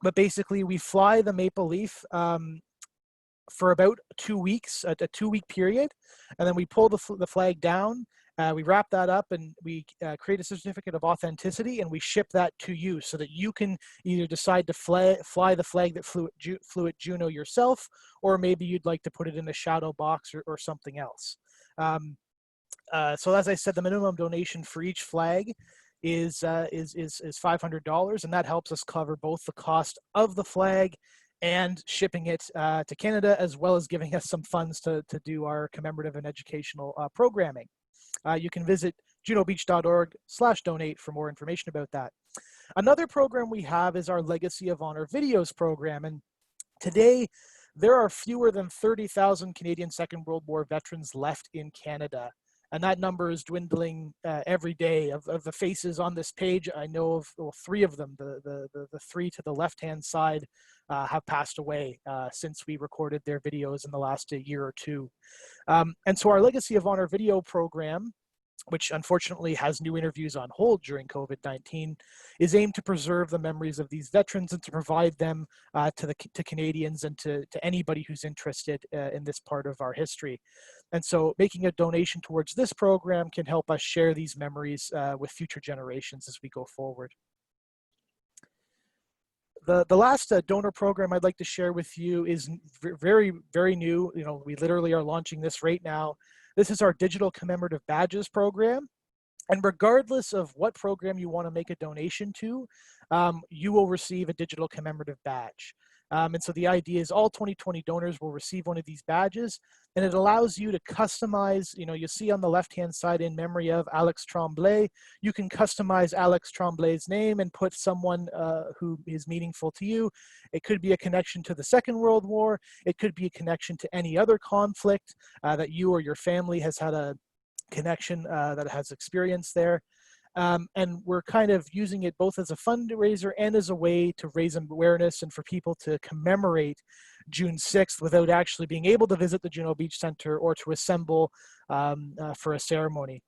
But basically, we fly the maple leaf for about 2 weeks, a 2-week period, and then we pull the flag down. We wrap that up, and we create a certificate of authenticity, and we ship that to you so that you can either decide to fly the flag that flew at Juno yourself, or maybe you'd like to put it in a shadow box or something else. So as I said, the minimum donation for each flag is $500, and that helps us cover both the cost of the flag and shipping it to Canada, as well as giving us some funds to do our commemorative and educational programming. You can visit junobeach.org/donate for more information about that. Another program we have is our Legacy of Honor videos program, and today there are fewer than 30,000 Canadian Second World War veterans left in Canada. And that number is dwindling every day. Of the faces on this page, I know of 3 of them. The 3 to the left-hand side have passed away since we recorded their videos in the last year or 2. And so our Legacy of Honor video program, which unfortunately has new interviews on hold during COVID-19, is aimed to preserve the memories of these veterans and to provide them to Canadians and to anybody who's interested in this part of our history. And so making a donation towards this program can help us share these memories with future generations as we go forward. The last donor program I'd like to share with you is very, very new. We literally are launching this right now. This is our digital commemorative badges program. And regardless of what program you want to make a donation to, you will receive a digital commemorative badge. And so the idea is all 2020 donors will receive one of these badges, and it allows you to customize, you see on the left-hand side, in memory of Alex Tremblay, you can customize Alex Tremblay's name and put someone who is meaningful to you. It could be a connection to the Second World War. It could be a connection to any other conflict that you or your family has had a connection that has experience there. And we're kind of using it both as a fundraiser and as a way to raise awareness and for people to commemorate June 6th without actually being able to visit the Juno Beach Centre or to assemble for a ceremony.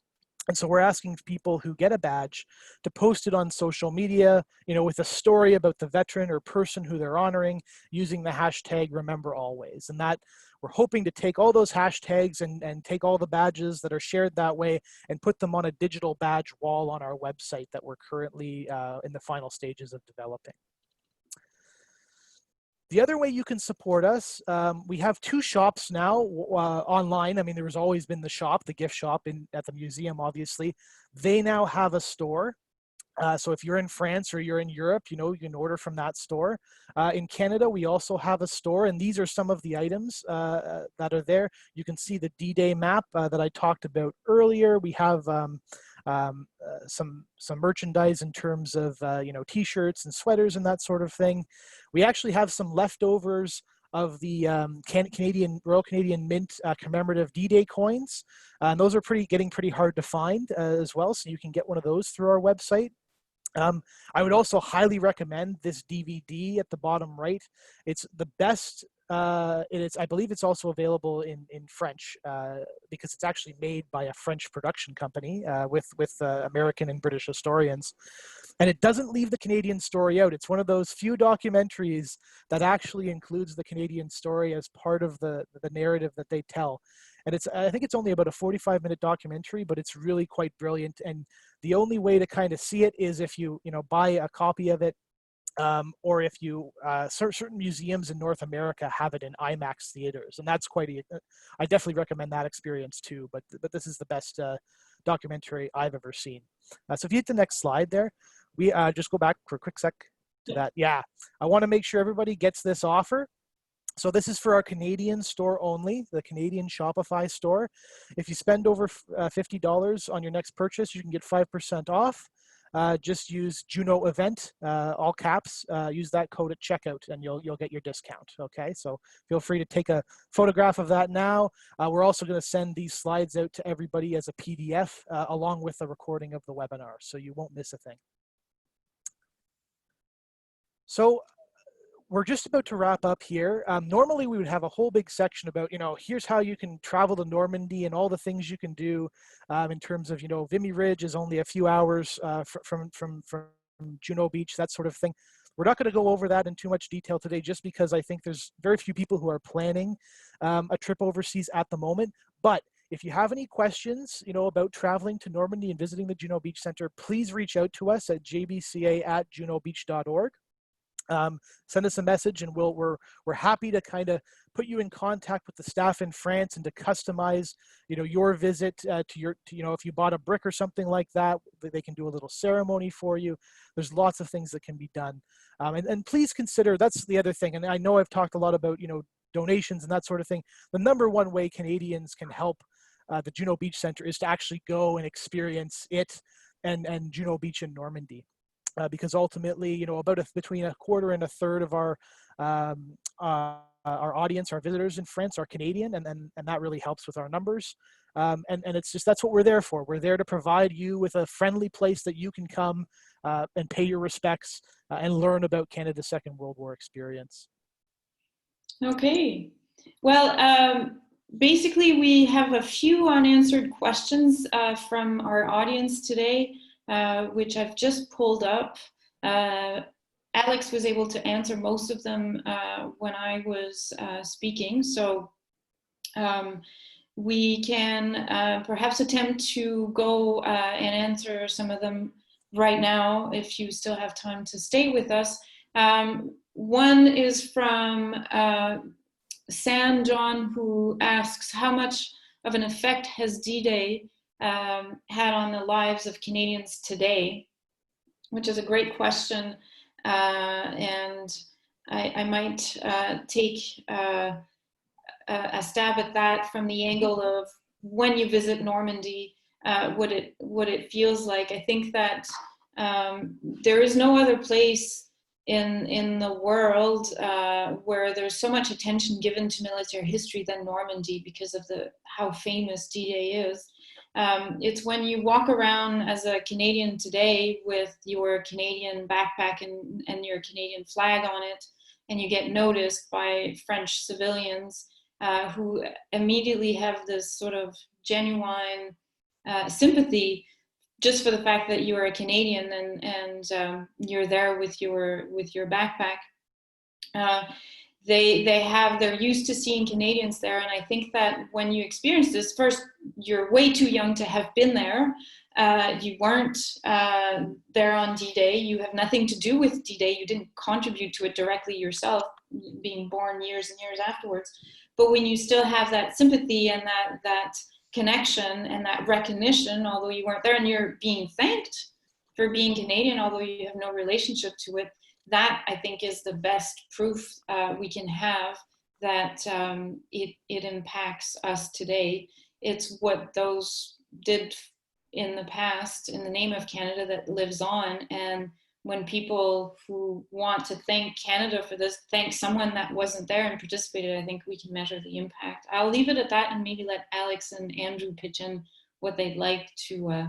And so we're asking people who get a badge to post it on social media, with a story about the veteran or person who they're honoring, using the hashtag #RememberAlways. And that we're hoping to take all those hashtags and take all the badges that are shared that way and put them on a digital badge wall on our website that we're currently in the final stages of developing. The other way you can support us, we have 2 shops now online. I mean, there has always been the shop, the gift shop at the museum, obviously. They now have a store. So if you're in France or you're in Europe, you can order from that store. In Canada, we also have a store, and these are some of the items that are there. You can see the D-Day map that I talked about earlier. We have some merchandise in terms of t-shirts and sweaters and that sort of thing. We actually have some leftovers of the Royal Canadian Mint commemorative D-Day coins. And those are getting pretty hard to find as well, so you can get one of those through our website. I would also highly recommend this DVD at the bottom right. It's the best. I believe it's also available in French because it's actually made by a French production company with American and British historians. And it doesn't leave the Canadian story out. It's one of those few documentaries that actually includes the Canadian story as part of the narrative that they tell. And I think it's only about a 45-minute documentary, but it's really quite brilliant. And the only way to kind of see it is if you buy a copy of it or if you certain museums in North America have it in IMAX theaters, and that's quite I definitely recommend that experience too. But this is the best documentary I've ever seen. So if you hit the next slide there, we just go back for a quick sec to that. Yeah, I want to make sure everybody gets this offer. So this is for our Canadian store only, the Canadian Shopify store. If you spend over $50 on your next purchase, you can get 5% off. Just use Juno Event, all caps. Use that code at checkout, and you'll get your discount. Okay, so feel free to take a photograph of that now. We're also going to send these slides out to everybody as a PDF, along with the recording of the webinar, so you won't miss a thing. So we're just about to wrap up here. Normally we would have a whole big section about, here's how you can travel to Normandy and all the things you can do in terms of, Vimy Ridge is only a few hours from Juno Beach, that sort of thing. We're not going to go over that in too much detail today, just because I think there's very few people who are planning a trip overseas at the moment. But if you have any questions, about traveling to Normandy and visiting the Juno Beach Centre, please reach out to us at jbca@junobeach.org. Send us a message, and we're happy to kind of put you in contact with the staff in France and to customize, your visit if you bought a brick or something like that, they can do a little ceremony for you. There's lots of things that can be done. And please consider, that's the other thing. And I know I've talked a lot about, donations and that sort of thing. The number one way Canadians can help the Juno Beach Centre is to actually go and experience it and Juno Beach in Normandy. Because ultimately, between a quarter and a third of our audience, our visitors in France, are Canadian, and that really helps with our numbers. And it's just, that's what we're there for. We're there to provide you with a friendly place that you can come and pay your respects and learn about Canada's Second World War experience. Okay. Well, basically, we have a few unanswered questions from our audience today, which I've just pulled up. Alex was able to answer most of them when I was speaking, so we can perhaps attempt to go and answer some of them right now, if you still have time to stay with us. One is from Sam John, who asks, how much of an effect has D-Day had on the lives of Canadians today? Which is a great question, and I might take a stab at that from the angle of, when you visit Normandy, what it feels like. I think that there is no other place in the world where there's so much attention given to military history than Normandy, because of how famous D-Day is. It's when you walk around as a Canadian today with your Canadian backpack and your Canadian flag on it, and you get noticed by French civilians who immediately have this sort of genuine sympathy just for the fact that you are a Canadian and you're there with your backpack. They're used to seeing Canadians there, and I think that when you experience this, first, you're way too young to have been there. You weren't there on D-Day. You have nothing to do with D-Day. You didn't contribute to it directly yourself, being born years and years afterwards. But when you still have that sympathy and that connection and that recognition, although you weren't there, and you're being thanked for being Canadian, although you have no relationship to it, that I think is the best proof we can have that it impacts us today. It's what those did in the past in the name of Canada that lives on. And when people who want to thank Canada for this thank someone that wasn't there and participated, I think we can measure the impact. I'll leave it at that and maybe let Alex and Andrew pitch in what they'd like to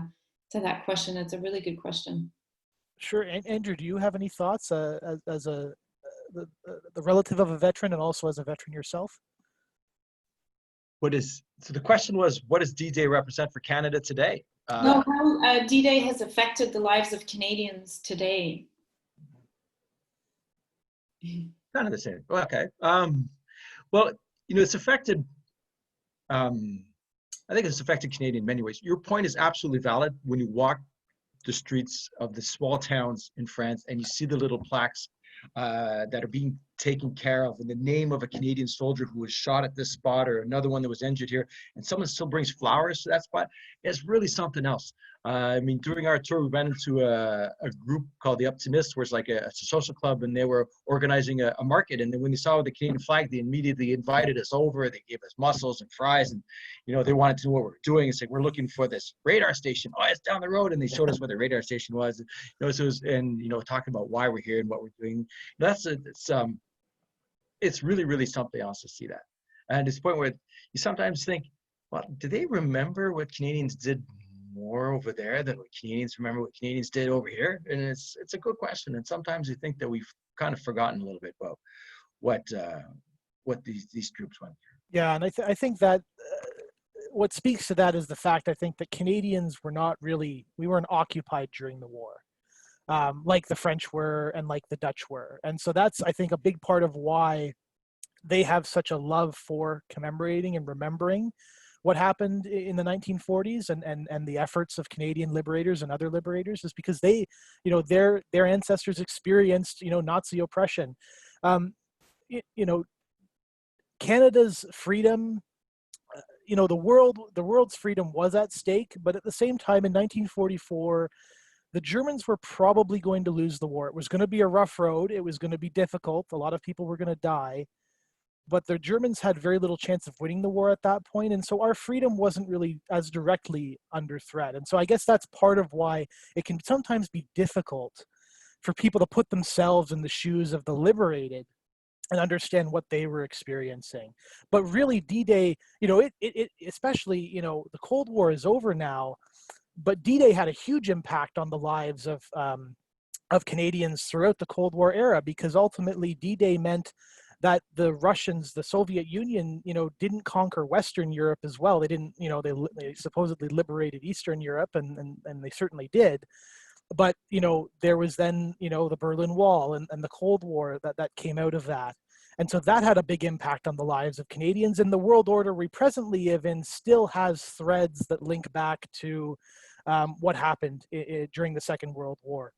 that question. It's a really good question. Sure. Andrew, do you have any thoughts as the relative of a veteran and also as a veteran yourself? So the question was, what does D-Day represent for Canada today? No, how D-Day has affected the lives of Canadians today. Kind of the same. Okay. Well, it's affected, I think it's affected Canadian in many ways. Your point is absolutely valid. When you walk the streets of the small towns in France, and you see the little plaques that are being taken care of in the name of a Canadian soldier who was shot at this spot, or another one that was injured here, and someone still brings flowers to that spot. It's really something else. I mean, during our tour, we went into a group called the Optimists, where it's like a social club, and they were organizing a market. And then when they saw the Canadian flag, they immediately invited us over. They gave us mussels and fries, and they wanted to know what we were doing. And said, "We're looking for this radar station. Oh, it's down the road." And they showed us where the radar station was. So it was, and talking about why we're here and what we're doing. It's really, really something else to see that. And it's the point where you sometimes think, well, do they remember what Canadians did more over there than what Canadians remember what Canadians did over here? And it's a good question. And sometimes you think that we've kind of forgotten a little bit about what these troops went through. Yeah, and I think that what speaks to that is the fact, I think, that Canadians we weren't occupied during the war, like the French were and like the Dutch were. And so that's, I think, a big part of why they have such a love for commemorating and remembering what happened in the 1940s and the efforts of Canadian liberators and other liberators, is because they, their ancestors experienced, Nazi oppression. Canada's freedom, the world's freedom was at stake, but at the same time in 1944, the Germans were probably going to lose the war. It was going to be a rough road. It was going to be difficult. A lot of people were going to die. But the Germans had very little chance of winning the war at that point. And so our freedom wasn't really as directly under threat. And so I guess that's part of why it can sometimes be difficult for people to put themselves in the shoes of the liberated and understand what they were experiencing. But really D-Day, it especially, the Cold War is over now, but D-Day had a huge impact on the lives of Canadians throughout the Cold War era, because ultimately D-Day meant that the Russians, the Soviet Union, didn't conquer Western Europe as well. They didn't, they supposedly liberated Eastern Europe, and they certainly did. But, there was then, the Berlin Wall and the Cold War that came out of that. And so that had a big impact on the lives of Canadians. And the world order we presently live in still has threads that link back to what happened during the Second World War.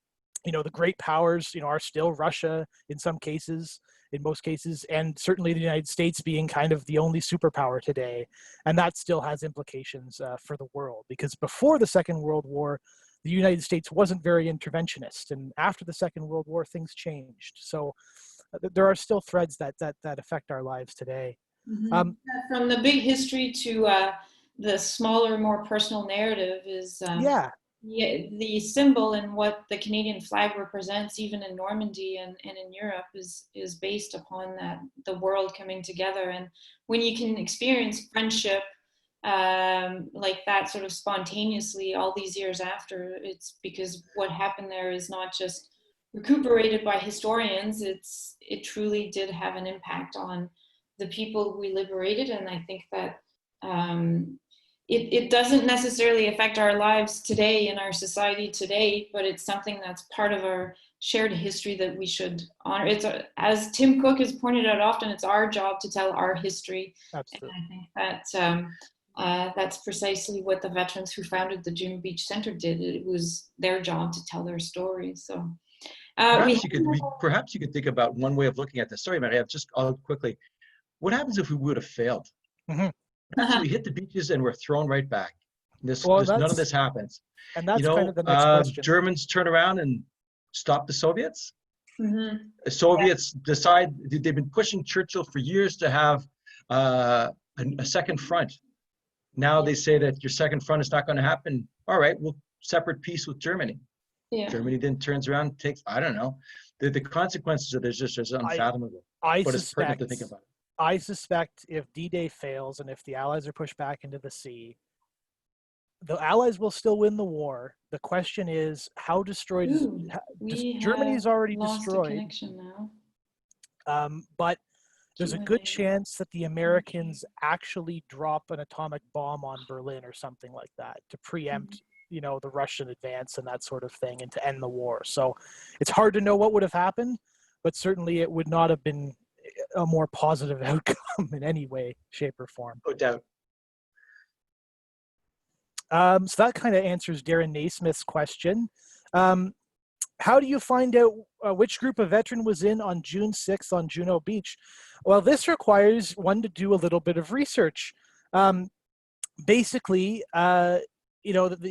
The great powers, are still Russia in some cases, in most cases, and certainly the United States being kind of the only superpower today. And that still has implications for the world, because before the Second World War, the United States wasn't very interventionist. And after the Second World War, things changed. So there are still threads that affect our lives today. Mm-hmm. From the big history to the smaller, more personal narrative is the symbol and what the Canadian flag represents, even in Normandy and in Europe, is based upon that, the world coming together. And when you can experience friendship like that sort of spontaneously all these years after, it's because what happened there is not just recuperated by historians. It truly did have an impact on the people we liberated. And I think that it doesn't necessarily affect our lives today in our society today, but it's something that's part of our shared history that we should honor. As Tim Cook has pointed out often, it's our job to tell our history. Absolutely. And I think that that's precisely what the veterans who founded the Juno Beach Centre did. It was their job to tell their stories. So perhaps you could think about one way of looking at this. Sorry, Maria, just quickly. What happens if we would have failed? Mm-hmm. So we hit the beaches and we're thrown right back. None of this happens. And that's kind of the next question. Germans turn around and stop the Soviets. Mm-hmm. The Soviets decide, they've been pushing Churchill for years to have a second front. Now they say that your second front is not going to happen. All right, we'll separate peace with Germany. Yeah. Germany then turns around and takes, I don't know. The consequences of this is just unfathomable. But it's pertinent to think about it. I suspect if D-Day fails and if the Allies are pushed back into the sea, the Allies will still win the war. The question is, how destroyed is Germany's already destroyed. Now. But there's a good chance that the Americans actually drop an atomic bomb on Berlin or something like that to preempt, the Russian advance and that sort of thing, and to end the war. So it's hard to know what would have happened, but certainly it would not have been a more positive outcome in any way, shape, or form. No doubt. So that kind of answers Darren Naismith's question. How do you find out which group a veteran was in on June 6th on Juno Beach? Well, this requires one to do a little bit of research. Basically, the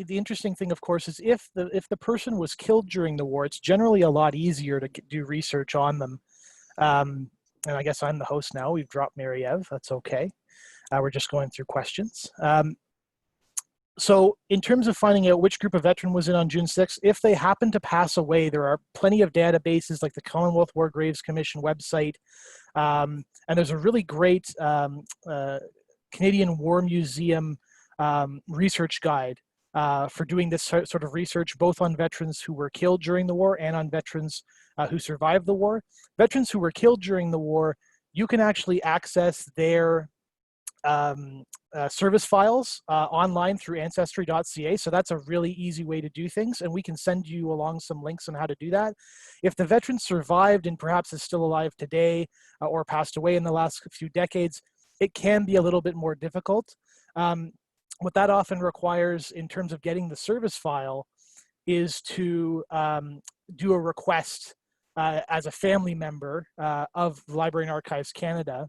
interesting thing, of course, is if the person was killed during the war, it's generally a lot easier to do research on them. And I guess I'm the host now. We've dropped Mary-Eve. That's okay. We're just going through questions. So in terms of finding out which group of veteran was in on June 6th, if they happen to pass away, there are plenty of databases like the Commonwealth War Graves Commission website. And there's a really great Canadian War Museum research guide for doing this sort of research, both on veterans who were killed during the war and on veterans who survived the war. Veterans who were killed during the war, you can actually access their service files online through ancestry.ca. So that's a really easy way to do things. And we can send you along some links on how to do that. If the veteran survived and perhaps is still alive today or passed away in the last few decades, it can be a little bit more difficult. What that often requires in terms of getting the service file is to do a request as a family member of the Library and Archives Canada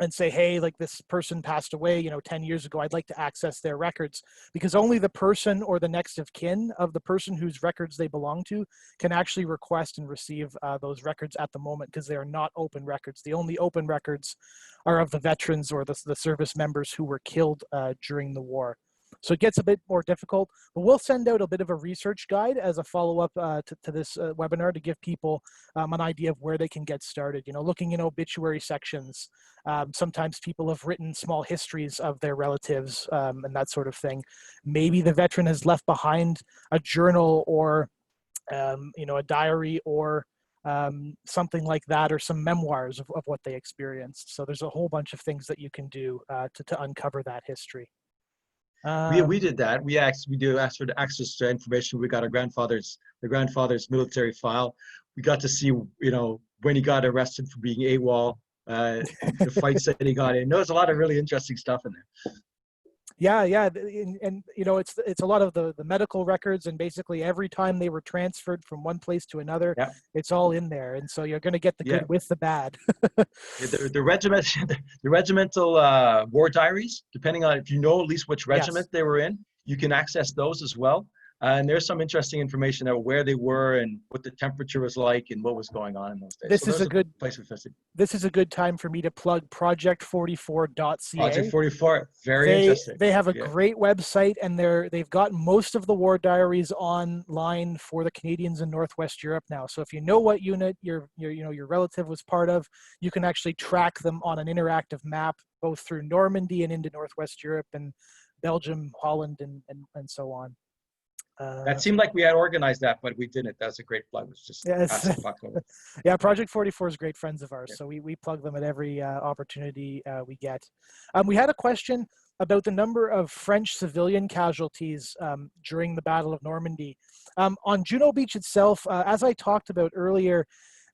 and say, hey, like this person passed away, 10 years ago, I'd like to access their records, because only the person or the next of kin of the person whose records they belong to can actually request and receive those records at the moment, because they are not open records. The only open records are of the veterans or the service members who were killed during the war. So it gets a bit more difficult, but we'll send out a bit of a research guide as a follow-up to this webinar to give people an idea of where they can get started. Looking in obituary sections. Sometimes people have written small histories of their relatives and that sort of thing. Maybe the veteran has left behind a journal or a diary or something like that, or some memoirs of what they experienced. So there's a whole bunch of things that you can do to uncover that history. We did that. We do ask for the access to information. We got the grandfather's military file. We got to see, when he got arrested for being AWOL, the fights that he got in. There's a lot of really interesting stuff in there. Yeah, and it's a lot of the medical records, and basically every time they were transferred from one place to another, yeah. It's all in there, and so you're going to get the good with the bad. The regimental war diaries, depending on if you know at least which regiment they were in, you can access those as well. And there's some interesting information about where they were and what the temperature was like and what was going on in those days. This is a good place to visit. This is a good time for me to plug project44.ca. Project 44, very interesting. They have a great website, and they've got most of the war diaries online for the Canadians in Northwest Europe now. So if you know what unit your relative was part of, you can actually track them on an interactive map, both through Normandy and into Northwest Europe and Belgium, Holland, and so on. That seemed like we had organized that, but we didn't. That's a great plug. It's just yeah, Project 44 is great friends of ours, so we plug them at every opportunity we get. We had a question about the number of French civilian casualties during the Battle of Normandy. On Juno Beach itself, as I talked about earlier,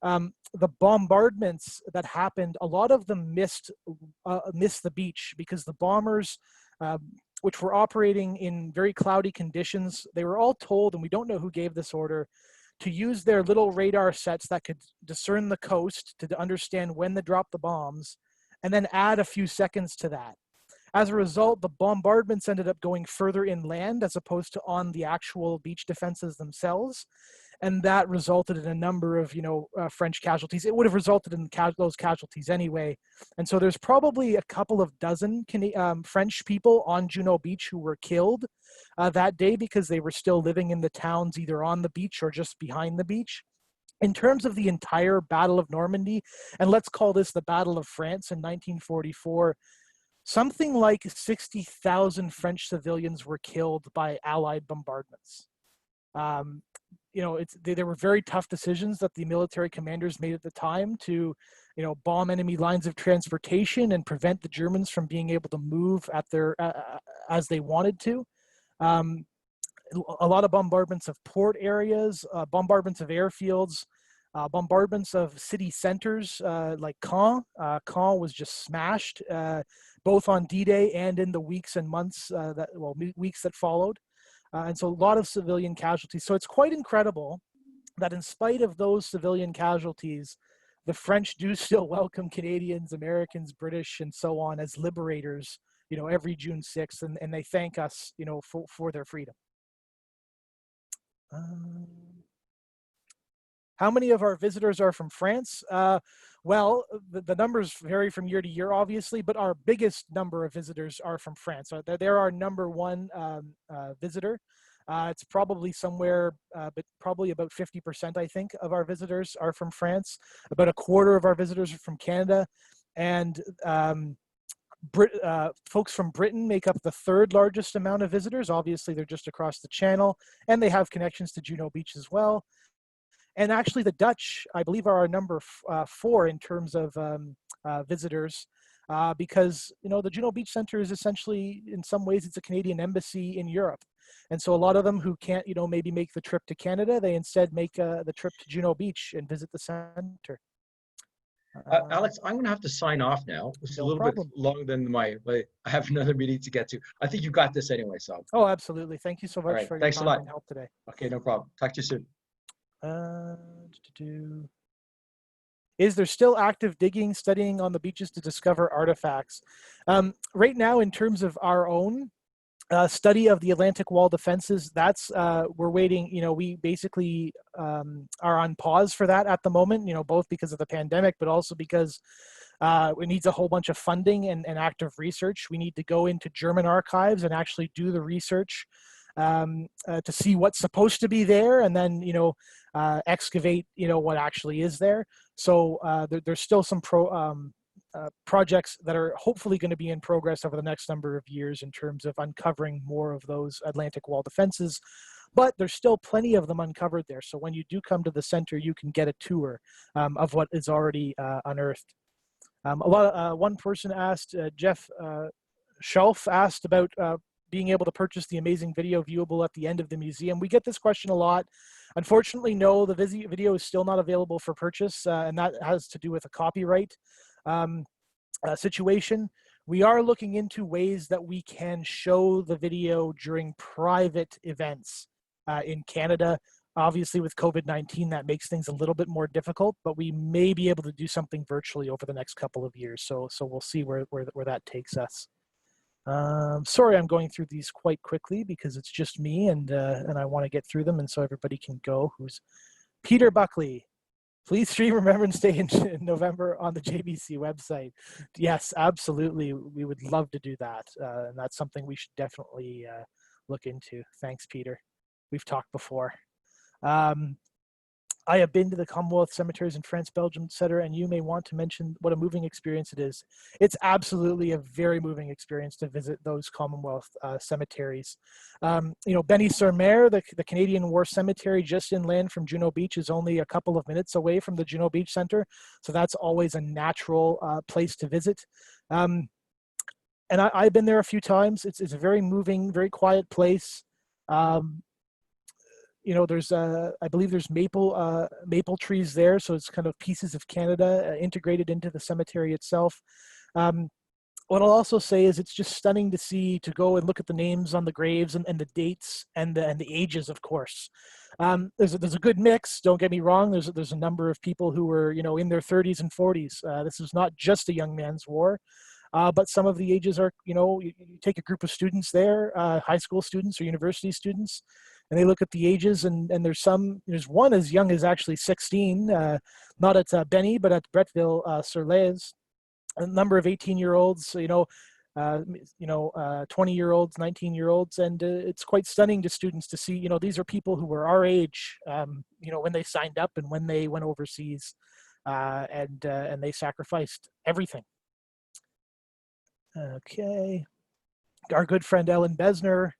the bombardments that happened, a lot of them missed the beach because the bombers, which were operating in very cloudy conditions, they were all told, and we don't know who gave this order, to use their little radar sets that could discern the coast to understand when to drop the bombs, and then add a few seconds to that. As a result, the bombardments ended up going further inland as opposed to on the actual beach defenses themselves. And that resulted in a number of, French casualties. It would have resulted in those casualties anyway. And so there's probably a couple of dozen French people on Juno Beach who were killed that day because they were still living in the towns either on the beach or just behind the beach. In terms of the entire Battle of Normandy, and let's call this the Battle of France in 1944, something like 60,000 French civilians were killed by Allied bombardments. There were very tough decisions that the military commanders made at the time to, bomb enemy lines of transportation and prevent the Germans from being able to move at their as they wanted to. A lot of bombardments of port areas, bombardments of airfields. bombardments of city centers like Caen. Caen was just smashed, both on D-Day and in the weeks and months weeks that followed. And so a lot of civilian casualties. So it's quite incredible that in spite of those civilian casualties, the French do still welcome Canadians, Americans, British, and so on as liberators, every June 6th, and they thank us, for their freedom. How many of our visitors are from France? Well, the numbers vary from year to year, obviously, but our biggest number of visitors are from France. So they're our number one visitor. It's probably somewhere, but probably about 50%, I think, of our visitors are from France. About a quarter of our visitors are from Canada. And folks from Britain make up the third largest amount of visitors. Obviously, they're just across the channel, and they have connections to Juno Beach as well. And actually, the Dutch, I believe, are our number 4 in terms of visitors, because the Juno Beach Centre is essentially, in some ways, it's a Canadian embassy in Europe. And so a lot of them who can't, maybe make the trip to Canada, they instead make the trip to Juno Beach and visit the center. Alex, I'm going to have to sign off now. It's a little problem. bit longer than I have another meeting to get to. I think you got this anyway, so. Oh, absolutely. Thank you so much for your Thanks time a lot. and help today. Okay, no problem. Talk to you soon. Is there still active digging, studying on the beaches to discover artifacts? Right now, in terms of our own study of the Atlantic Wall defenses, that's we're waiting. We basically are on pause for that at the moment. Both because of the pandemic, but also because it needs a whole bunch of funding and active research. We need to go into German archives and actually do the research to see what's supposed to be there, and then excavate what actually is there. So there's still some projects that are hopefully going to be in progress over the next number of years in terms of uncovering more of those Atlantic Wall defenses, but there's still plenty of them uncovered there. So when you do come to the center, you can get a tour of what is already unearthed. One person asked, Jeff Schelf asked about being able to purchase the amazing video viewable at the end of the museum. We get this question a lot. Unfortunately, no, the video is still not available for purchase, and that has to do with a copyright situation. We are looking into ways that we can show the video during private events in Canada. Obviously, with COVID-19, that makes things a little bit more difficult, but we may be able to do something virtually over the next couple of years. So we'll see where that takes us. Sorry, I'm going through these quite quickly because it's just me, and I want to get through them, and so everybody can go. Who's Peter Buckley? Please stream Remembrance Day in November on the JBC website. Yes, absolutely. We would love to do that, and that's something we should definitely look into. Thanks, Peter. We've talked before. I have been to the Commonwealth cemeteries in France, Belgium, etc., and you may want to mention what a moving experience it is. It's absolutely a very moving experience to visit those Commonwealth cemeteries. Benny-sur-Mer, the Canadian War Cemetery just inland from Juno Beach, is only a couple of minutes away from the Juno Beach Centre, so that's always a natural place to visit. And I've been there a few times. It's a very moving, very quiet place. There's I believe there's maple trees there, so it's kind of pieces of Canada integrated into the cemetery itself. What I'll also say is it's just stunning to go and look at the names on the graves and the dates and the ages, of course. There's a good mix. Don't get me wrong. There's a number of people who were in their 30s and 40s. This is not just a young man's war. But some of the ages are, you take a group of students there, high school students or university students, and they look at the ages, and there's one as young as actually 16, not at Benny, but at Bretteville-sur-Lez, a number of 18-year-olds, 20-year-olds, 19-year-olds, and it's quite stunning to students to see, these are people who were our age, when they signed up and when they went overseas, and they sacrificed everything. Okay, our good friend Ellen Besner.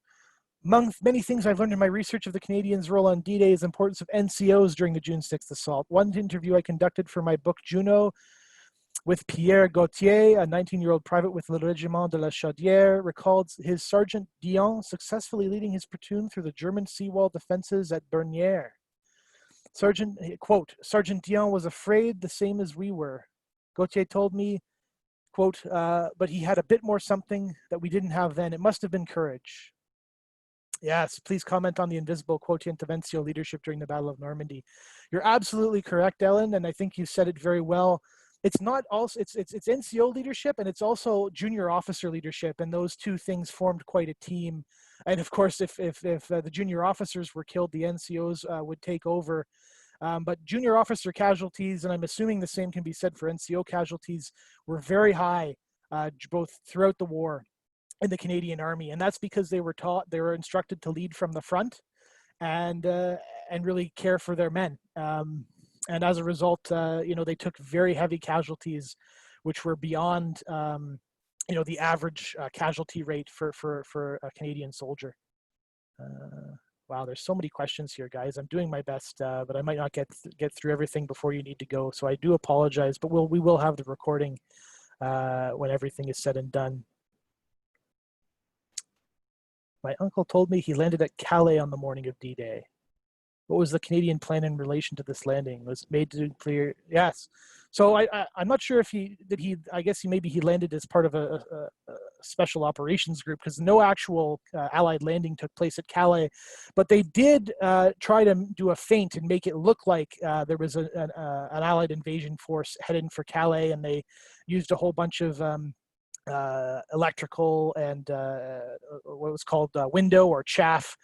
Among many things I've learned in my research of the Canadians' role on D-Day is the importance of NCOs during the June 6th assault. One interview I conducted for my book Juno with Pierre Gauthier, a 19-year-old private with Le Régiment de la Chaudière, recalled his Sergeant Dion successfully leading his platoon through the German seawall defenses at Bernières. Quote, Sergeant Dion was afraid the same as we were. Gauthier told me, quote, but he had a bit more something that we didn't have then. It must have been courage. Yes, please comment on the invisible quote intervencio leadership during the Battle of Normandy. You're absolutely correct, Ellen, and I think you said it very well. It's not also it's NCO leadership, and it's also junior officer leadership, and those two things formed quite a team. And of course, if the junior officers were killed, the NCOs would take over. But junior officer casualties, and I'm assuming the same can be said for NCO casualties, were very high, both throughout the war in the Canadian Army, and that's because they were instructed to lead from the front, and really care for their men. And as a result, they took very heavy casualties, which were beyond the average casualty rate for a Canadian soldier. Wow, there's so many questions here, guys. I'm doing my best, but I might not get through everything before you need to go. So I do apologize, but we will have the recording when everything is said and done. My uncle told me he landed at Calais on the morning of D-Day. What was the Canadian plan in relation to this landing? Was it made to clear? Yes. So I'm not sure if I guess he landed as part of a special operations group, because no actual Allied landing took place at Calais, but they did try to do a feint and make it look like there was an Allied invasion force heading for Calais, and they used a whole bunch of electrical and what was called window or chaff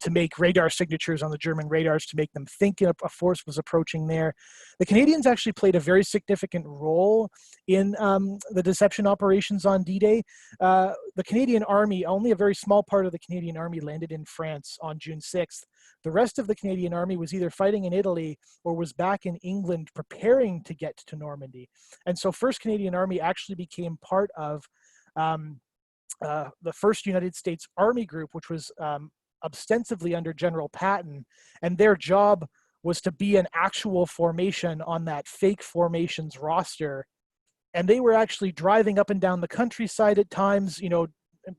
to make radar signatures on the German radars to make them think a force was approaching there. The Canadians actually played a very significant role in the deception operations on D-Day. The Canadian Army, only a very small part of the Canadian Army landed in France on June 6th. The rest of the Canadian Army was either fighting in Italy or was back in England preparing to get to Normandy. And so 1st Canadian Army actually became part of the 1st United States Army Group, which was ostensibly under General Patton, and their job was to be an actual formation on that fake formations roster. And they were actually driving up and down the countryside at times,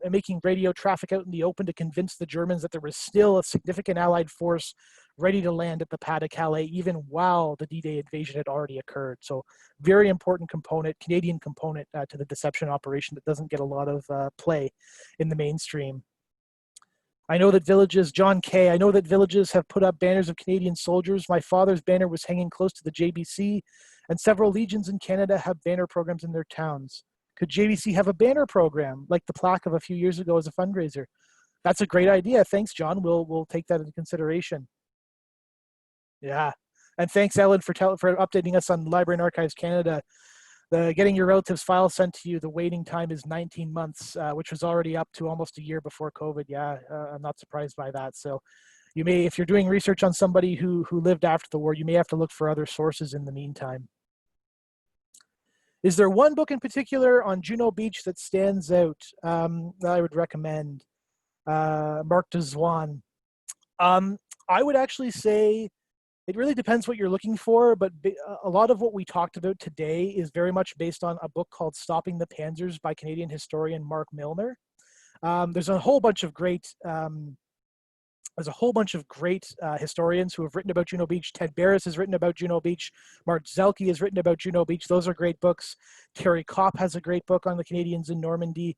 making radio traffic out in the open to convince the Germans that there was still a significant Allied force ready to land at the Pas de Calais, even while the D-Day invasion had already occurred. So very important component, Canadian component to the deception operation that doesn't get a lot of play in the mainstream. I know that villages have put up banners of Canadian soldiers. My father's banner was hanging close to the JBC, and several legions in Canada have banner programs in their towns. Could JBC have a banner program like the plaque of a few years ago as a fundraiser? That's a great idea. Thanks, John. We'll take that into consideration. Yeah, and thanks, Ellen, for updating us on Library and Archives Canada. Getting your relative's file sent to you, the waiting time is 19 months, which was already up to almost a year before COVID. Yeah, I'm not surprised by that. So you may, if you're doing research on somebody who lived after the war, you may have to look for other sources in the meantime. Is there one book in particular on Juno Beach that stands out that I would recommend? Marc Dezwan. I would actually say it really depends what you're looking for, but a lot of what we talked about today is very much based on a book called Stopping the Panzers by Canadian historian Mark Milner. There's a whole bunch of great historians who have written about Juno Beach. Ted Barris has written about Juno Beach. Mark Zelke has written about Juno Beach. Those are great books. Terry Kopp has a great book on the Canadians in Normandy.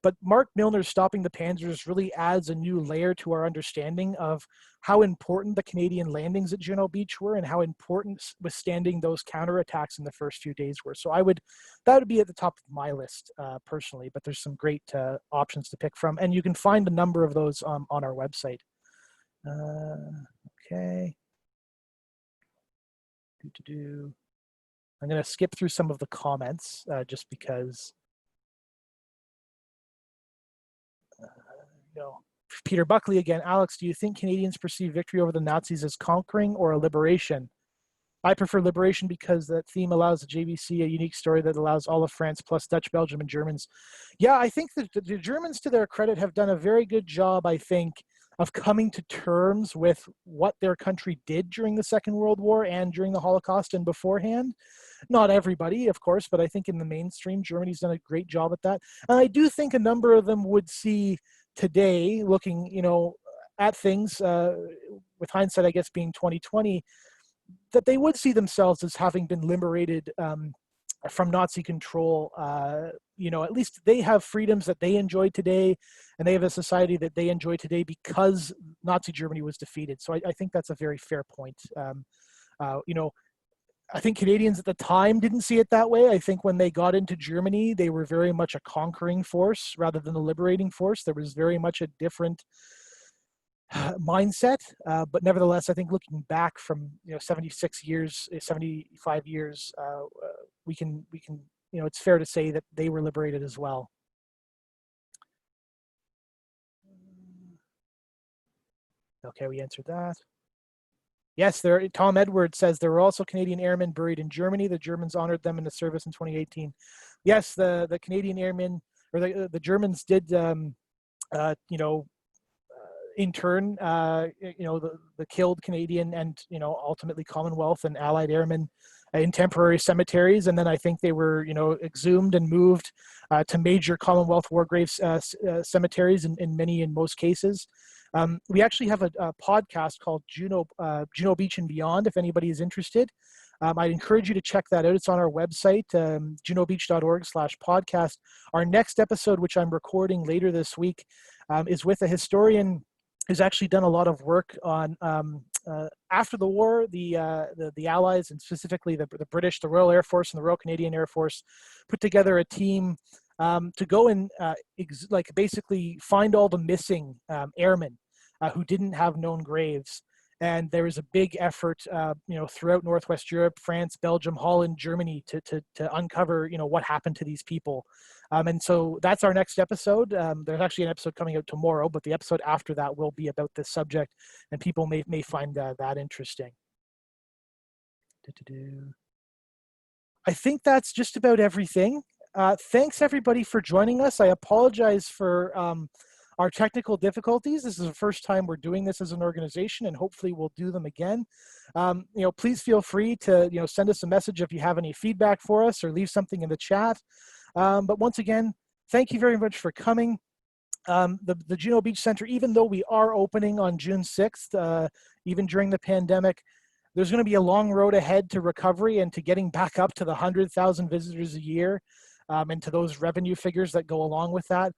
But Mark Milner's Stopping the Panzers really adds a new layer to our understanding of how important the Canadian landings at Juno Beach were and how important withstanding those counterattacks in the first few days were. So that would be at the top of my list personally, but there's some great options to pick from. And you can find a number of those on our website. Okay. I'm going to skip through some of the comments just because. Peter Buckley again. Alex, do you think Canadians perceive victory over the Nazis as conquering or a liberation? I prefer liberation because that theme allows the JBC a unique story that allows all of France plus Dutch, Belgium, and Germans. Yeah, I think that the Germans, to their credit, have done a very good job, I think, of coming to terms with what their country did during the Second World War and during the Holocaust and beforehand. Not everybody, of course, but I think in the mainstream, Germany's done a great job at that. And I do think a number of them would see today, looking, at things with hindsight, I guess, being 2020, that they would see themselves as having been liberated from Nazi control. You know, at least they have freedoms that they enjoy today, and they have a society that they enjoy today because Nazi Germany was defeated. So I think that's a very fair point. You know, I think Canadians at the time didn't see it that way. I think when they got into Germany, they were very much a conquering force rather than a liberating force. There was very much a different mindset, but nevertheless, I think looking back from 76 years, 75 years, we can it's fair to say that they were liberated as well. Okay, we answered that. Yes, Tom Edwards says there were also Canadian airmen buried in Germany. The Germans honored them in the service in 2018. Yes, the Canadian airmen, or the Germans did, in turn, the killed Canadian and ultimately Commonwealth and Allied airmen in temporary cemeteries, and then I think they were exhumed and moved to major Commonwealth war graves cemeteries in most cases. We actually have a podcast called Juno Beach and Beyond, if anybody is interested. I'd encourage you to check that out. It's on our website, junobeach.org/podcast. Our next episode, which I'm recording later this week, is with a historian who's actually done a lot of work on after the war, the Allies, and specifically the British, the Royal Air Force, and the Royal Canadian Air Force put together a team to go and basically find all the missing airmen who didn't have known graves. And there was a big effort, throughout Northwest Europe, France, Belgium, Holland, Germany, to uncover, what happened to these people. And so that's our next episode. There's actually an episode coming out tomorrow, but the episode after that will be about this subject, and people may find that interesting. I think that's just about everything. Thanks everybody for joining us. I apologize for our technical difficulties. This is the first time we're doing this as an organization, and hopefully we'll do them again. Please feel free to send us a message if you have any feedback for us, or leave something in the chat. But once again, thank you very much for coming. The Juno Beach Centre, even though we are opening on June 6th, even during the pandemic, there's going to be a long road ahead to recovery and to getting back up to the 100,000 visitors a year, and to those revenue figures that go along with that.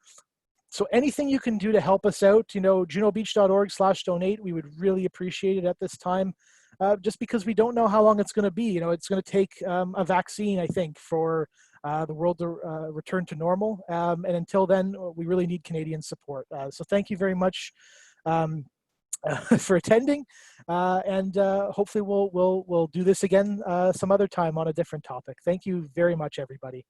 So anything you can do to help us out, junobeach.org/donate, we would really appreciate it at this time, just because we don't know how long it's going to be. It's going to take a vaccine, I think, for the world to return to normal. And until then, we really need Canadian support. So thank you very much for attending, and hopefully we'll do this again some other time on a different topic. Thank you very much, everybody.